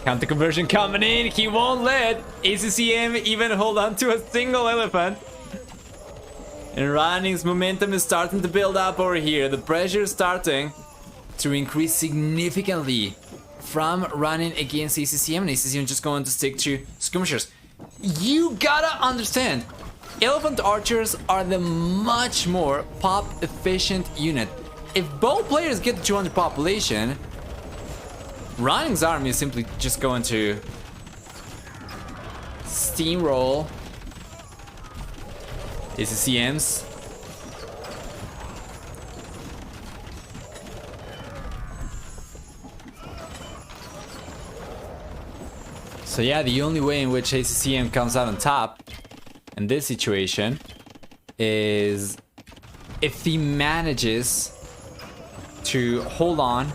Counter conversion coming in. He won't let ACCM even hold on to a single elephant. And Running's momentum is starting to build up over here. The pressure is starting to increase significantly from Running against ACCM. And ACCM just going to stick to skirmishers. You gotta understand, elephant archers are the much more pop efficient unit. If both players get to 200 population, Running's army is simply just going to steamroll ACCMs. So yeah, the only way in which ACCM comes out on top in this situation is if he manages to hold on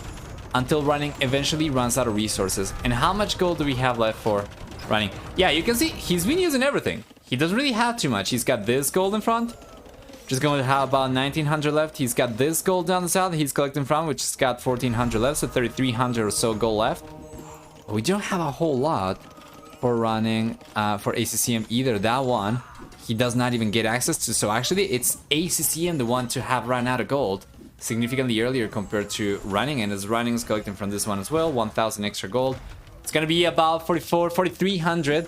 until Running eventually runs out of resources. And how much gold do we have left for Running? Yeah, you can see he's been using everything. He doesn't really have too much. He's got this gold in front. Just going to have about 1900 left. He's got this gold down the south he's collecting from, which has got 1400 left, so 3300 or so gold left. But we don't have a whole lot for Running for ACCM either. That one he does not even get access to. So actually it's ACCM the one to have run out of gold significantly earlier compared to Running, and as Running is collecting from this one as well, 1000 extra gold. It's gonna be about 4300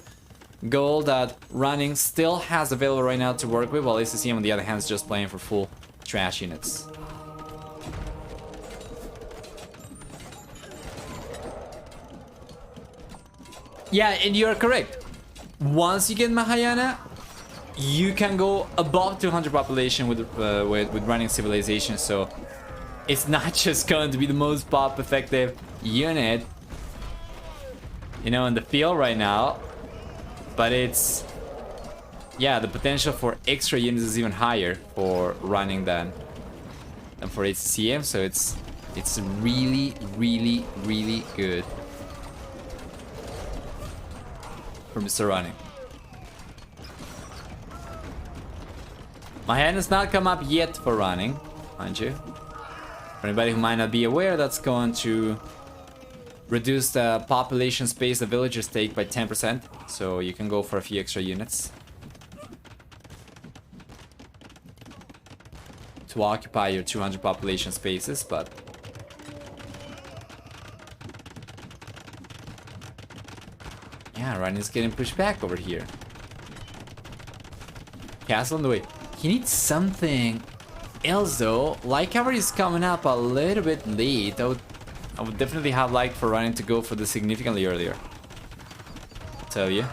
gold that Running still has available right now to work with, while ACCM on the other hand is just playing for full trash units. Yeah, and you are correct. Once you get Mahayana, you can go above 200 population with Running civilization, so it's not just going to be the most pop effective unit, you know, in the field right now, but it's, yeah, the potential for extra units is even higher for Running than for ACCM, so it's really, really, really good for Mr. Running. My hand has not come up yet for Running, mind you. For anybody who might not be aware, that's going to reduce the population space the villagers take by 10%, so you can go for a few extra units to occupy your 200 population spaces, but yeah, Running's getting pushed back over here. Castle on the way. He needs something else though. Light cavalry is coming up a little bit late. I would definitely have liked for Running to go for this significantly earlier, I'll tell you.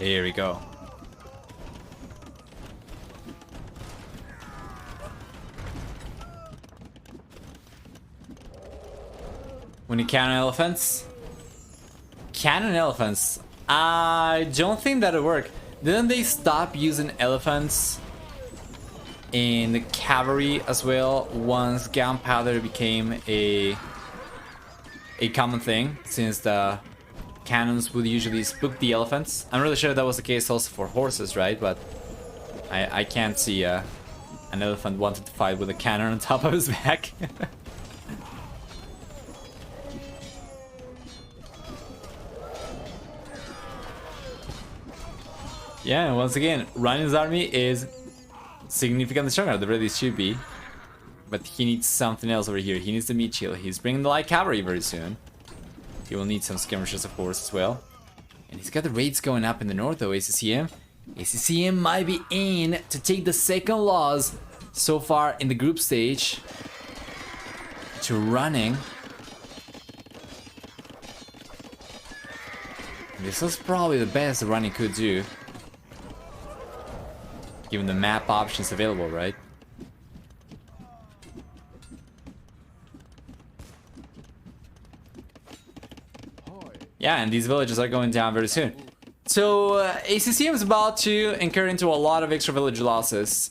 Here we go. When you cannon elephants? Cannon elephants? I don't think that'll work. Didn't they stop using elephants in the cavalry as well once gunpowder became a common thing, since the cannons would usually spook the elephants? I'm really sure that was the case also for horses, right? But I can't see an elephant wanting to fight with a cannon on top of his back. Yeah, and once again, Running's army is significantly stronger. The really should be. But he needs something else over here. He needs the meat shield. He's bringing the light cavalry very soon. He will need some skirmishers, of course, as well. And he's got the raids going up in the north, though, ACCM. ACCM might be in to take the second loss so far in the group stage to Running. This was probably the best running could do, given the map options available, right? Yeah, and these villages are going down very soon. So ACCM is about to incur into a lot of extra village losses.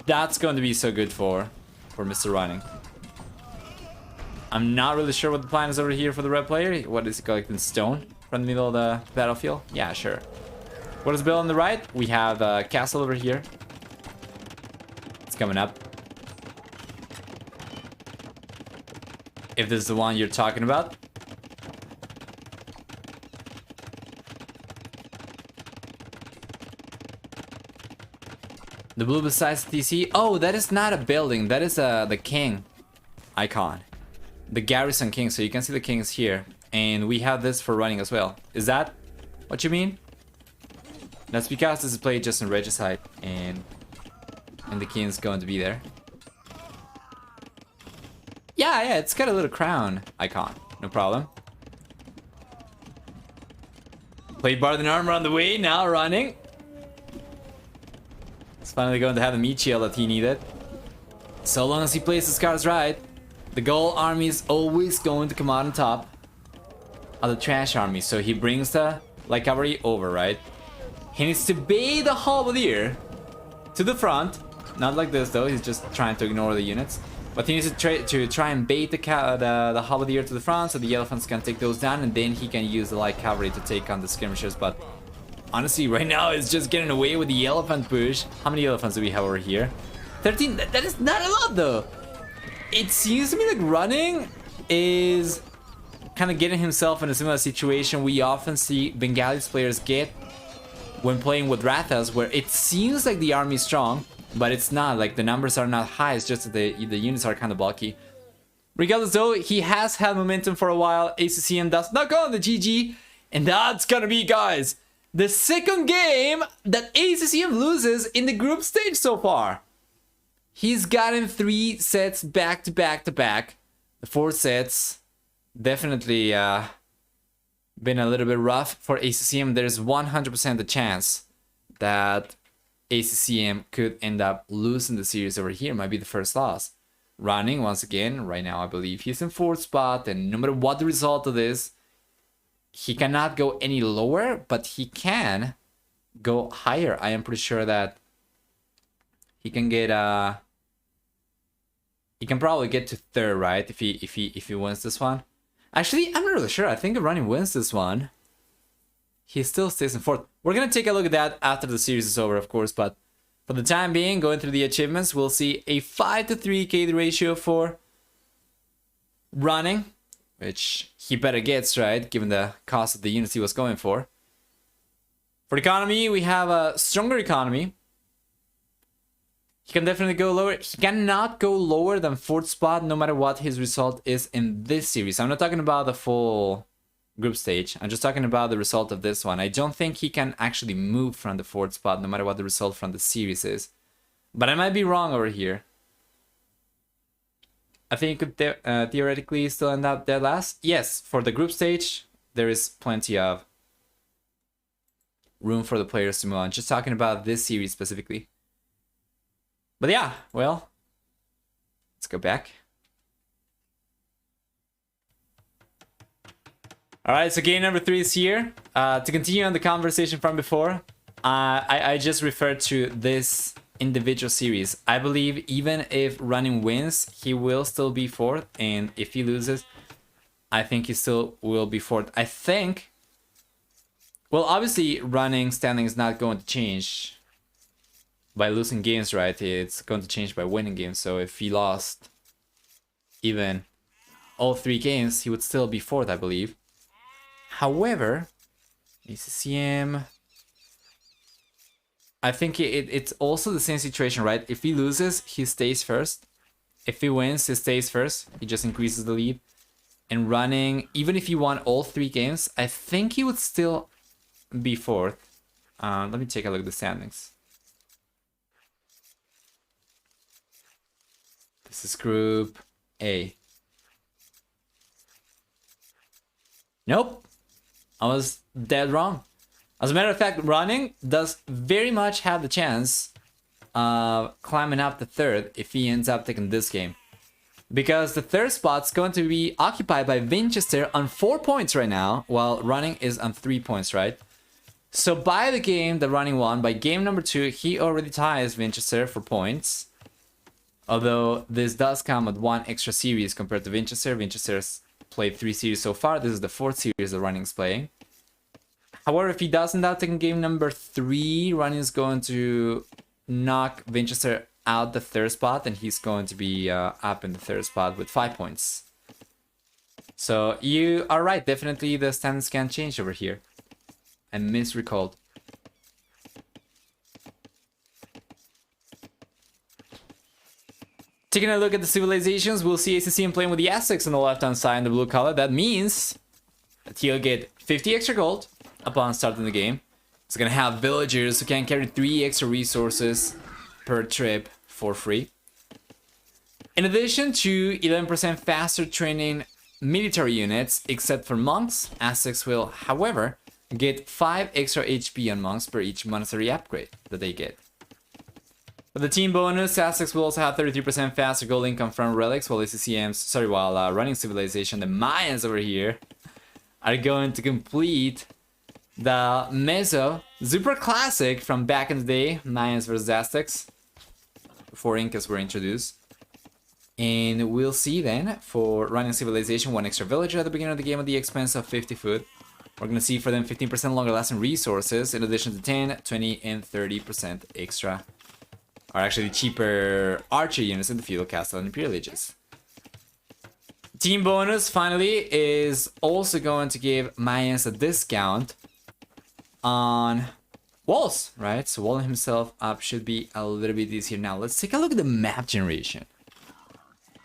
That's going to be so good for Mr. Running. I'm not really sure what the plan is over here for the red player. What is he collecting? Stone from the middle of the battlefield? Yeah, sure. What is built on the right? We have a castle over here. It's coming up. If this is the one you're talking about. The blue besides TC. Oh, that is not a building. That is the king icon. The garrison king. So you can see the kings here. And we have this for running as well. Is that what you mean? That's because this is played just in regicide. And the king's going to be there. Yeah, it's got a little crown icon. No problem. Played Bard and Armor on the way. Now running. Finally going to have the meat shield that he needed. So long as he plays his cards right, the gold army is always going to come out on top of the trash army. So he brings the light cavalry over, right? He needs to bait the halberdier to the front. Not like this though, he's just trying to ignore the units. But he needs to try and bait the halberdier to the front so the elephants can take those down, and then he can use the light cavalry to take on the skirmishers. But honestly, right now, it's just getting away with the elephant push. How many elephants do we have over here? 13. That is not a lot, though. It seems to me like running is kind of getting himself in a similar situation we often see Bengalis players get when playing with Rathas, where it seems like the army is strong, but it's not. Like, the numbers are not high. It's just that the units are kind of bulky. Regardless, though, he has had momentum for a while. ACCM does not go on the GG, and that's gonna be, guys, the second game that ACCM loses in the group stage so far. He's gotten 3 sets back to back to back. The 4 sets definitely been a little bit rough for ACCM. There's 100% the chance that ACCM could end up losing the series over here. Might be the first loss. Running once again. Right now I believe he's in 4th spot, and no matter what the result of this, he cannot go any lower, but he can go higher. I am pretty sure that he can get he can probably get to 3rd, right? If he wins this one. Actually, I'm not really sure. I think if Running wins this one, he still stays in 4th. We're gonna take a look at that after the series is over, of course, but for the time being, going through the achievements, we'll see a 5-to-3 KD ratio for Running, which he better gets, right, given the cost of the units he was going for. For economy, we have a stronger economy. He can definitely go lower. He cannot go lower than 4th spot no matter what his result is in this series. I'm not talking about the full group stage. I'm just talking about the result of this one. I don't think he can actually move from the 4th spot no matter what the result from the series is. But I might be wrong over here. I think he could theoretically still end up dead last. Yes, for the group stage, there is plenty of room for the players to move on. Just talking about this series specifically. But yeah, well, let's go back. Alright, so game number 3 is here. To continue on the conversation from before, I just referred to this individual series. I believe even if Running wins, he will still be 4th, and if he loses, I think he still will be 4th. I think, well, obviously Running standing is not going to change by losing games, right? It's going to change by winning games. So if he lost even all 3 games, he would still be 4th, I believe. However, ACCM, I think it's also the same situation, right? If he loses, he stays 1st. If he wins, he stays 1st. He just increases the lead. And Running, even if he won all 3 games, I think he would still be 4th. Let me take a look at the standings. This is Group A. Nope. I was dead wrong. As a matter of fact, running does very much have the chance of climbing up to third if he ends up taking this game. Because the third spot's going to be occupied by Winchester on 4 points right now, while running is on 3 points, right? So by the game that running won, by game number 2, he already ties Winchester for points. Although this does come with 1 extra series compared to Winchester. Winchester's played 3 series so far. This is the 4th series that running's playing. However, if he does end up taking game number 3, running is going to knock Winchester out the 3rd spot, and he's going to be up in the 3rd spot with 5 points. So you are right, definitely the standings can change over here. I misrecalled. Taking a look at the civilizations, we'll see ACCM playing with the Aztecs on the left-hand side in the blue color. That means that he'll get 50 extra gold upon starting the game. He's gonna have villagers who can carry 3 extra resources per trip for free. In addition to 11% faster training military units, except for monks, Aztecs will, however, get 5 extra HP on monks per each monastery upgrade that they get. For the team bonus, Aztecs will also have 33% faster gold income from relics, while ACCM's, while running civilization, the Mayans over here, are going to complete the Meso Super Classic from back in the day, Mayans versus Aztecs, before Incas were introduced. And we'll see then, for running civilization, 1 extra villager at the beginning of the game at the expense of 50 food. We're going to see for them 15% longer lasting resources, in addition to 10, 20, and 30% extra, or actually cheaper archer units in the feudal castle and imperial ages. Team bonus, finally, is also going to give Mayans a discount on walls, right? So walling himself up should be a little bit easier. Now, let's take a look at the map generation.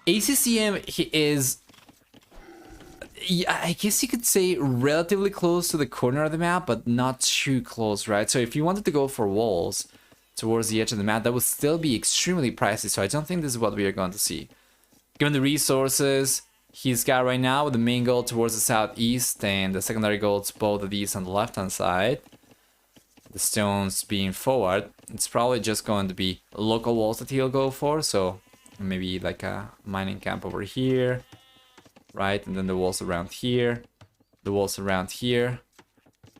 ACCM is, I guess you could say, relatively close to the corner of the map, but not too close, right? So if you wanted to go for walls towards the edge of the map, that would still be extremely pricey. So I don't think this is what we are going to see. Given the resources he's got right now, with the main goal towards the southeast and the secondary goals both of these on the left-hand side, the stones being forward, it's probably just going to be local walls that he'll go for. So maybe like a mining camp over here, right? And then the walls around here, the walls around here.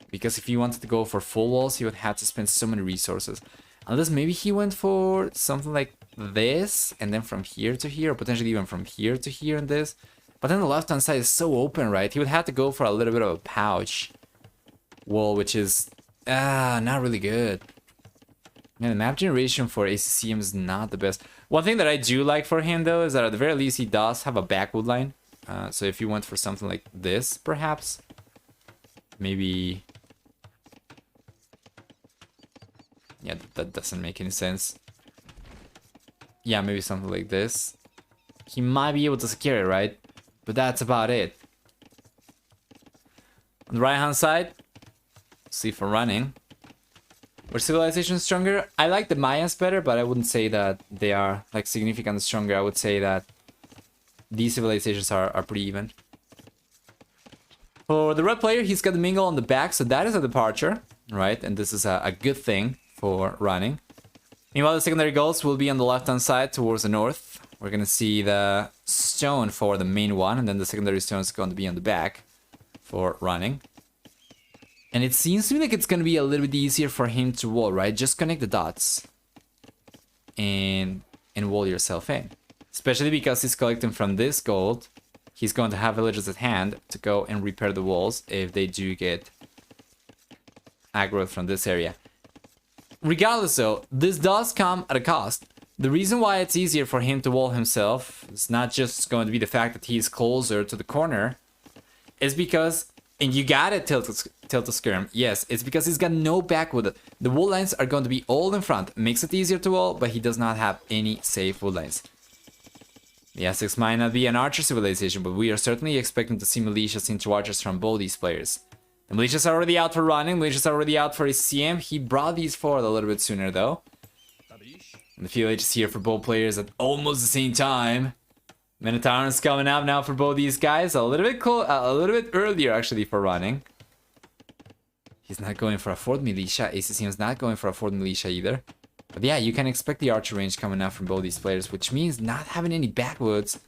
Because if he wanted to go for full walls, he would have to spend so many resources. Unless maybe he went for something like this, and then from here to here, or potentially even from here to here and this. But then the left-hand side is so open, right? He would have to go for a little bit of a pouch wall, which is not really good. Yeah, the map generation for ACCM is not the best. One thing that I do like for him, though, is that at the very least he does have a backwood line. So if you went for something like this, perhaps, maybe... Yeah, that doesn't make any sense. Yeah, maybe something like this. He might be able to secure it, right? But that's about it. On the right-hand side, see for running. Were civilizations stronger? I like the Mayans better, but I wouldn't say that they are like significantly stronger. I would say that these civilizations are pretty even. For the red player, he's got the mingle on the back, so that is a departure, right? And this is a good thing for running. Meanwhile, the secondary goals will be on the left-hand side towards the north. We're going to see the stone for the main one, and then the secondary stone is going to be on the back for running. And it seems to me like it's going to be a little bit easier for him to wall, right? Just connect the dots and wall yourself in. Especially because he's collecting from this gold. He's going to have villagers at hand to go and repair the walls if they do get aggro from this area. Regardless though, this does come at a cost. The reason why it's easier for him to wall himself is not just going to be the fact that he's closer to the corner. It's because, and you gotta tilt the skirm, yes, it's because he's got no backwood. The wall lines are going to be all in front. Makes it easier to wall, but he does not have any safe wood lines. The Aztecs might not be an archer civilization, but we are certainly expecting to see militias into archers from both these players. The militias are already out for running, militias are already out for ACCM. He brought these forward a little bit sooner though. And the field is here for both players at almost the same time. Minotaur's coming out now for both these guys. A little bit earlier actually for running. He's not going for a fourth militia. ACCM is not going for a fourth militia either. But yeah, you can expect the archer range coming out from both these players, which means not having any backwoods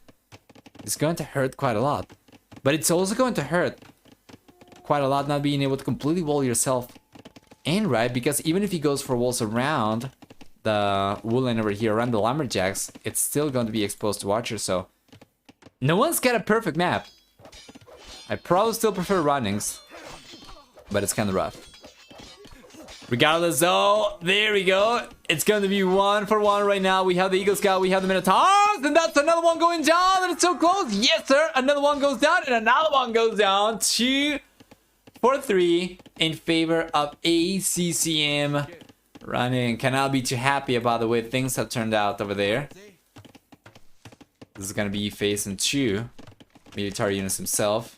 is going to hurt quite a lot. But it's also going to hurt quite a lot not being able to completely wall yourself in, right? Because even if he goes for walls around the wool line over here, around the lumberjacks, it's still going to be exposed to archers, so no one's got a perfect map. I probably still prefer runnings, but it's kind of rough. Regardless though, there we go. It's going to be 1-for-1 right now. We have the Eagle Scout, we have the Minotaurs, and that's another one going down, and it's so close. Yes, sir. Another one goes down, and another one goes down. 2 for 3 in favor of ACCM. Running cannot be too happy about the way things have turned out over there. This is going to be facing 2 military units himself,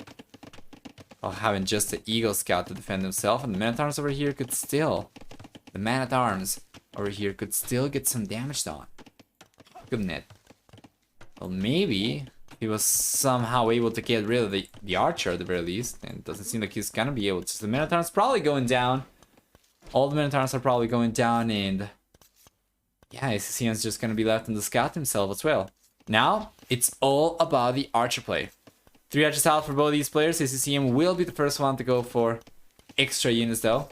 while having just the Eagle Scout to defend himself, and the Man-at-Arms over here could still... The Man-at-Arms over here could still get some damage done. Couldn't it? Well, maybe he was somehow able to get rid of the Archer at the very least, and it doesn't seem like he's gonna be able to. So the Man-at-Arms probably going down. All the Men-at-Arms are probably going down, and... yeah, ACCM's just gonna be left in the Scout himself as well. Now, it's all about the Archer play. 3 archers out for both these players. ACCM will be the first one to go for extra units though.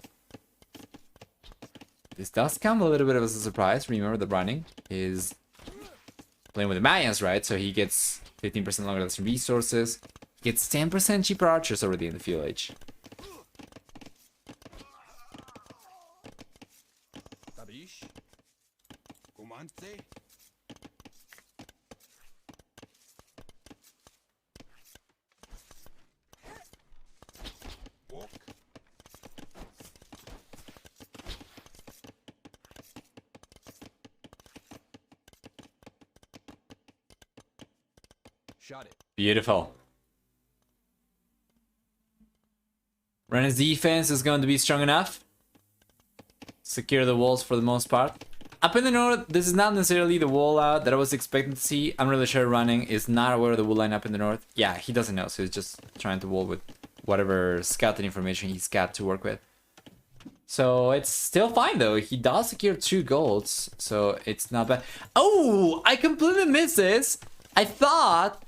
This does come a little bit of a surprise. Remember, the running is playing with the Mayans, right? So he gets 15% longer lasting resources. He gets 10% cheaper archers already in the field age. Beautiful. Ren's defense is going to be strong enough. Secure the walls for the most part. Up in the north, this is not necessarily the wall out that I was expecting to see. I'm really sure Running is not aware of the wool line up in the north. Yeah, he doesn't know, so he's just trying to wall with whatever scouted information he's got to work with. So it's still fine though. He does secure 2 golds, so it's not bad. Oh, I completely missed this. I thought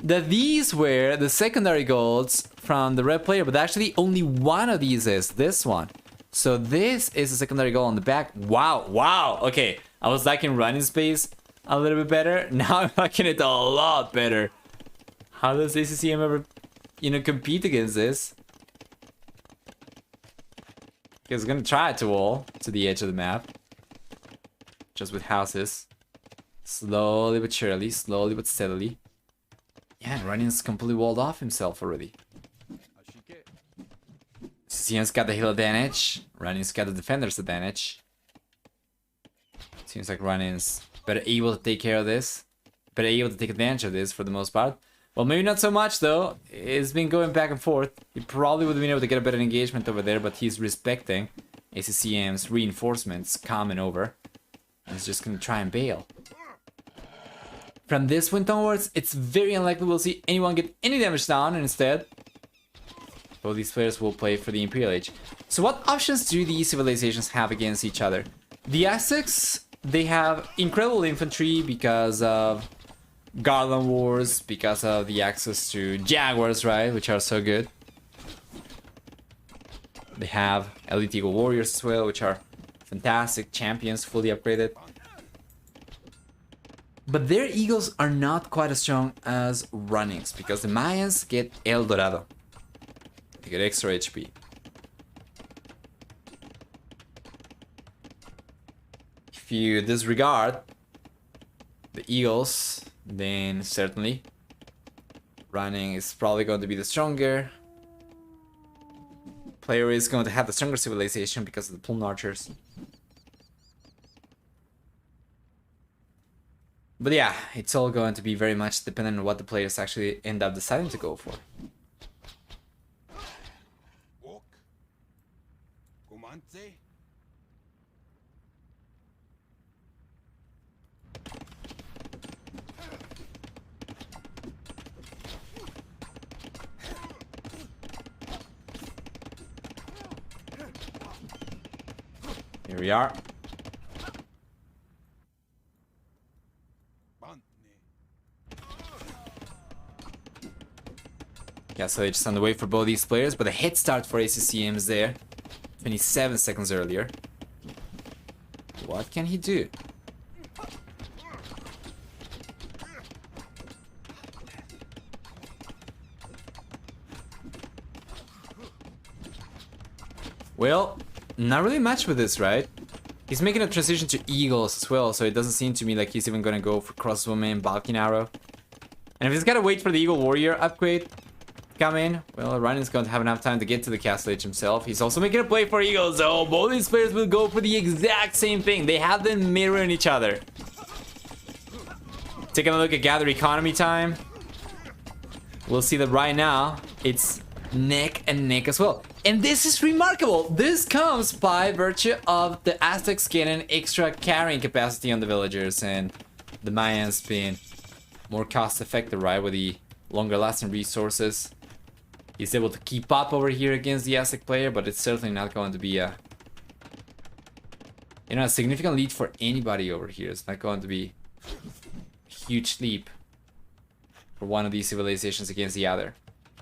that these were the secondary golds from the red player, but actually only one of these is this one. So this is a secondary goal on the back. Wow, wow. Okay, I was liking running space a little bit better. Now I'm liking it a lot better. How does ACCM ever, compete against this? He's gonna try to wall to the edge of the map, just with houses. Slowly but surely, slowly but steadily. Yeah, Running's completely walled off himself already. ACCM's got the hill advantage. Running's got the defender's advantage. Seems like Running's better able to take care of this. Better able to take advantage of this for the most part. Well, maybe not so much though. It's been going back and forth. He probably would have been able to get a better engagement over there, but he's respecting ACCM's reinforcements coming over. And he's just gonna try and bail. From this point onwards, it's very unlikely we'll see anyone get any damage down, and instead, both these players will play for the Imperial Age. So what options do these civilizations have against each other? The Aztecs, they have incredible infantry because of Garland Wars, because of the access to Jaguars, right, which are so good. They have Elite Eagle Warriors as well, which are fantastic champions, fully upgraded. But their eagles are not quite as strong as Runnings, because the Mayans get El Dorado. They get extra HP. If you disregard the eagles, then certainly Running is probably going to be the stronger. Player is going to have the stronger civilization because of the plumed archers. But yeah, it's all going to be very much dependent on what the players actually end up deciding to go for. Here we are. Yeah, so it's on the way for both these players, but a head start for ACCM is there. 27 seconds earlier. What can he do? Well, not really much with this, right? He's making a transition to Eagles as well, so it doesn't seem to me like he's even gonna go for crossbowman, Balking Arrow. And if he's gotta wait for the Eagle Warrior upgrade to come in, well, Ryan's going to have enough time to get to the Castle Age himself. He's also making a play for Eagles, so both these players will go for the exact same thing. They have them mirroring each other. Taking a look at Gather Economy time. We'll see that right now, it's neck and neck as well. And this is remarkable. This comes by virtue of the Aztecs getting extra carrying capacity on the villagers and the Mayans being more cost effective, right, with the longer lasting resources. He's able to keep up over here against the Aztec player, but it's certainly not going to be a, you know, a significant lead for anybody over here. It's not going to be a huge leap for one of these civilizations against the other.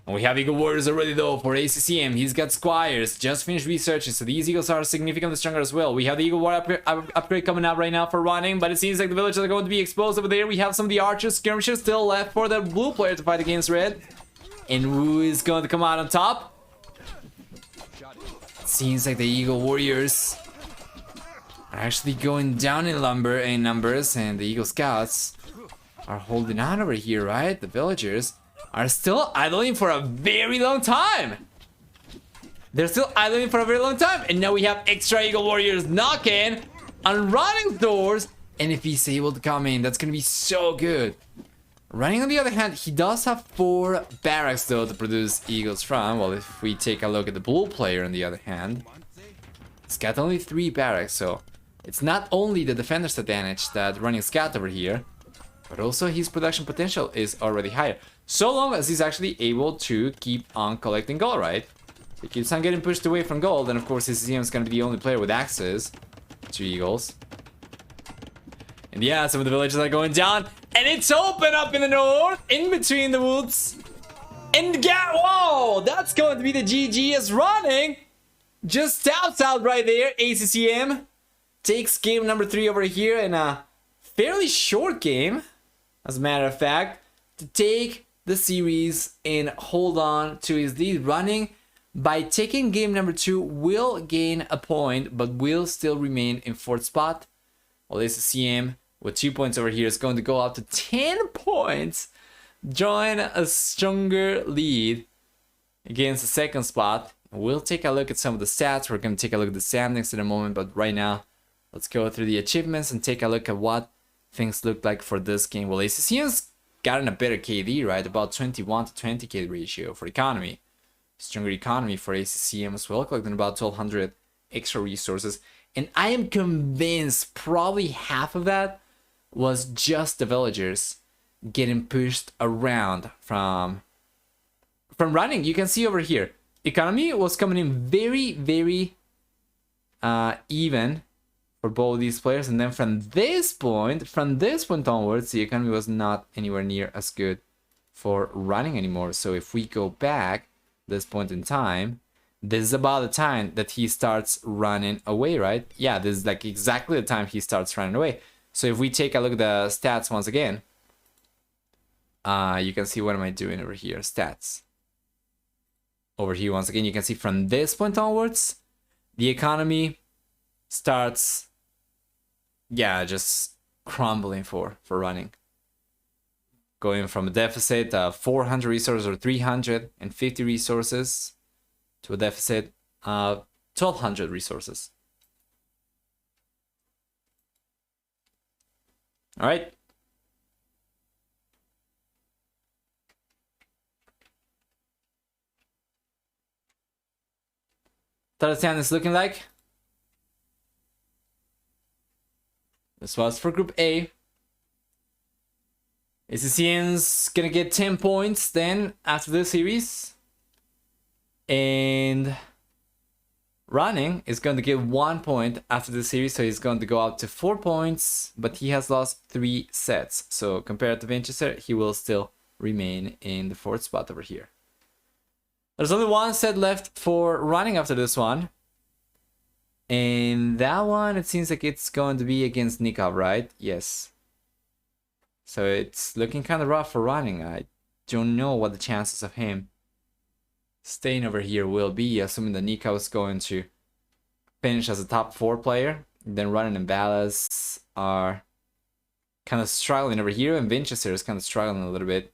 And we have Eagle Warriors already though for ACCM. He's got Squires, just finished researching, so these Eagles are significantly stronger as well. We have the Eagle Warrior upgrade coming out right now for running, but it seems like the villagers are going to be exposed over there. We have some of the archers, skirmishers still left for the blue player to fight against red. And who is going to come out on top? Seems like the Eagle Warriors are actually going down in numbers, and the Eagle Scouts are holding on over here, right? The villagers are still idling for a very long time. They're still idling for a very long time. And now we have extra Eagle Warriors knocking on Running's doors. And if he's able to come in, that's going to be so good. Running, on the other hand, he does have 4 barracks, though, to produce Eagles from. Well, if we take a look at the blue player, on the other hand, he's got only 3 barracks. So it's not only the defender's advantage that Running Scout over here, but also his production potential is already higher. So long as he's actually able to keep on collecting gold, right? If he keeps on getting pushed away from gold, then of course ACCM is going to be the only player with access to Eagles. And yeah, some of the villages are going down. And it's open up in the north, in between the woods. And whoa, that's going to be the GG as Running. Just taps out right there. ACCM takes game number 3 over here in a fairly short game, as a matter of fact, to take the series and hold on to his lead. Running, by taking game number 2, will gain a point, but will still remain in 4th spot. While ACCM, with 2 points over here, is going to go up to 10 points, join a stronger lead against the 2nd spot. We'll take a look at some of the stats. We're going to take a look at the standings in a moment, but right now, let's go through the achievements and take a look at what things look like for this game. Well, ACCM's gotten a better KD, right? About 21 to 20 KD ratio for economy. Stronger economy for ACCM as well, collecting about 1,200 extra resources. And I am convinced probably half of that was just the villagers getting pushed around from Running. You can see over here, economy was coming in very, very even for both these players, and then from this point onwards, the economy was not anywhere near as good for Running anymore. So if we go back this point in time, this is about the time that he starts running away, right? Yeah, this is like exactly the time he starts running away. So if we take a look at the stats once again, you can see, what am I doing over here? Stats. Over here once again, you can see from this point onwards, the economy starts, yeah, just crumbling for Running. Going from a deficit of 400 resources or 350 resources to a deficit of 1,200 resources. All right. Tarzan is looking like. This was for Group A. ACCM's gonna get 10 points then after this series. And Running is going to get 1 point after the series, so he's going to go up to 4 points, but he has lost 3 sets. So compared to Winchester, he will still remain in the 4th spot over here. There's only 1 set left for running after this one. And that one, it seems like it's going to be against Nikov, right? Yes. So it's looking kind of rough for running. I don't know what the chances of him staying over here will be, assuming that Nikov is going to finish as a top 4 player. Then Running and Ballas are kind of struggling over here, and Winchester is kind of struggling a little bit.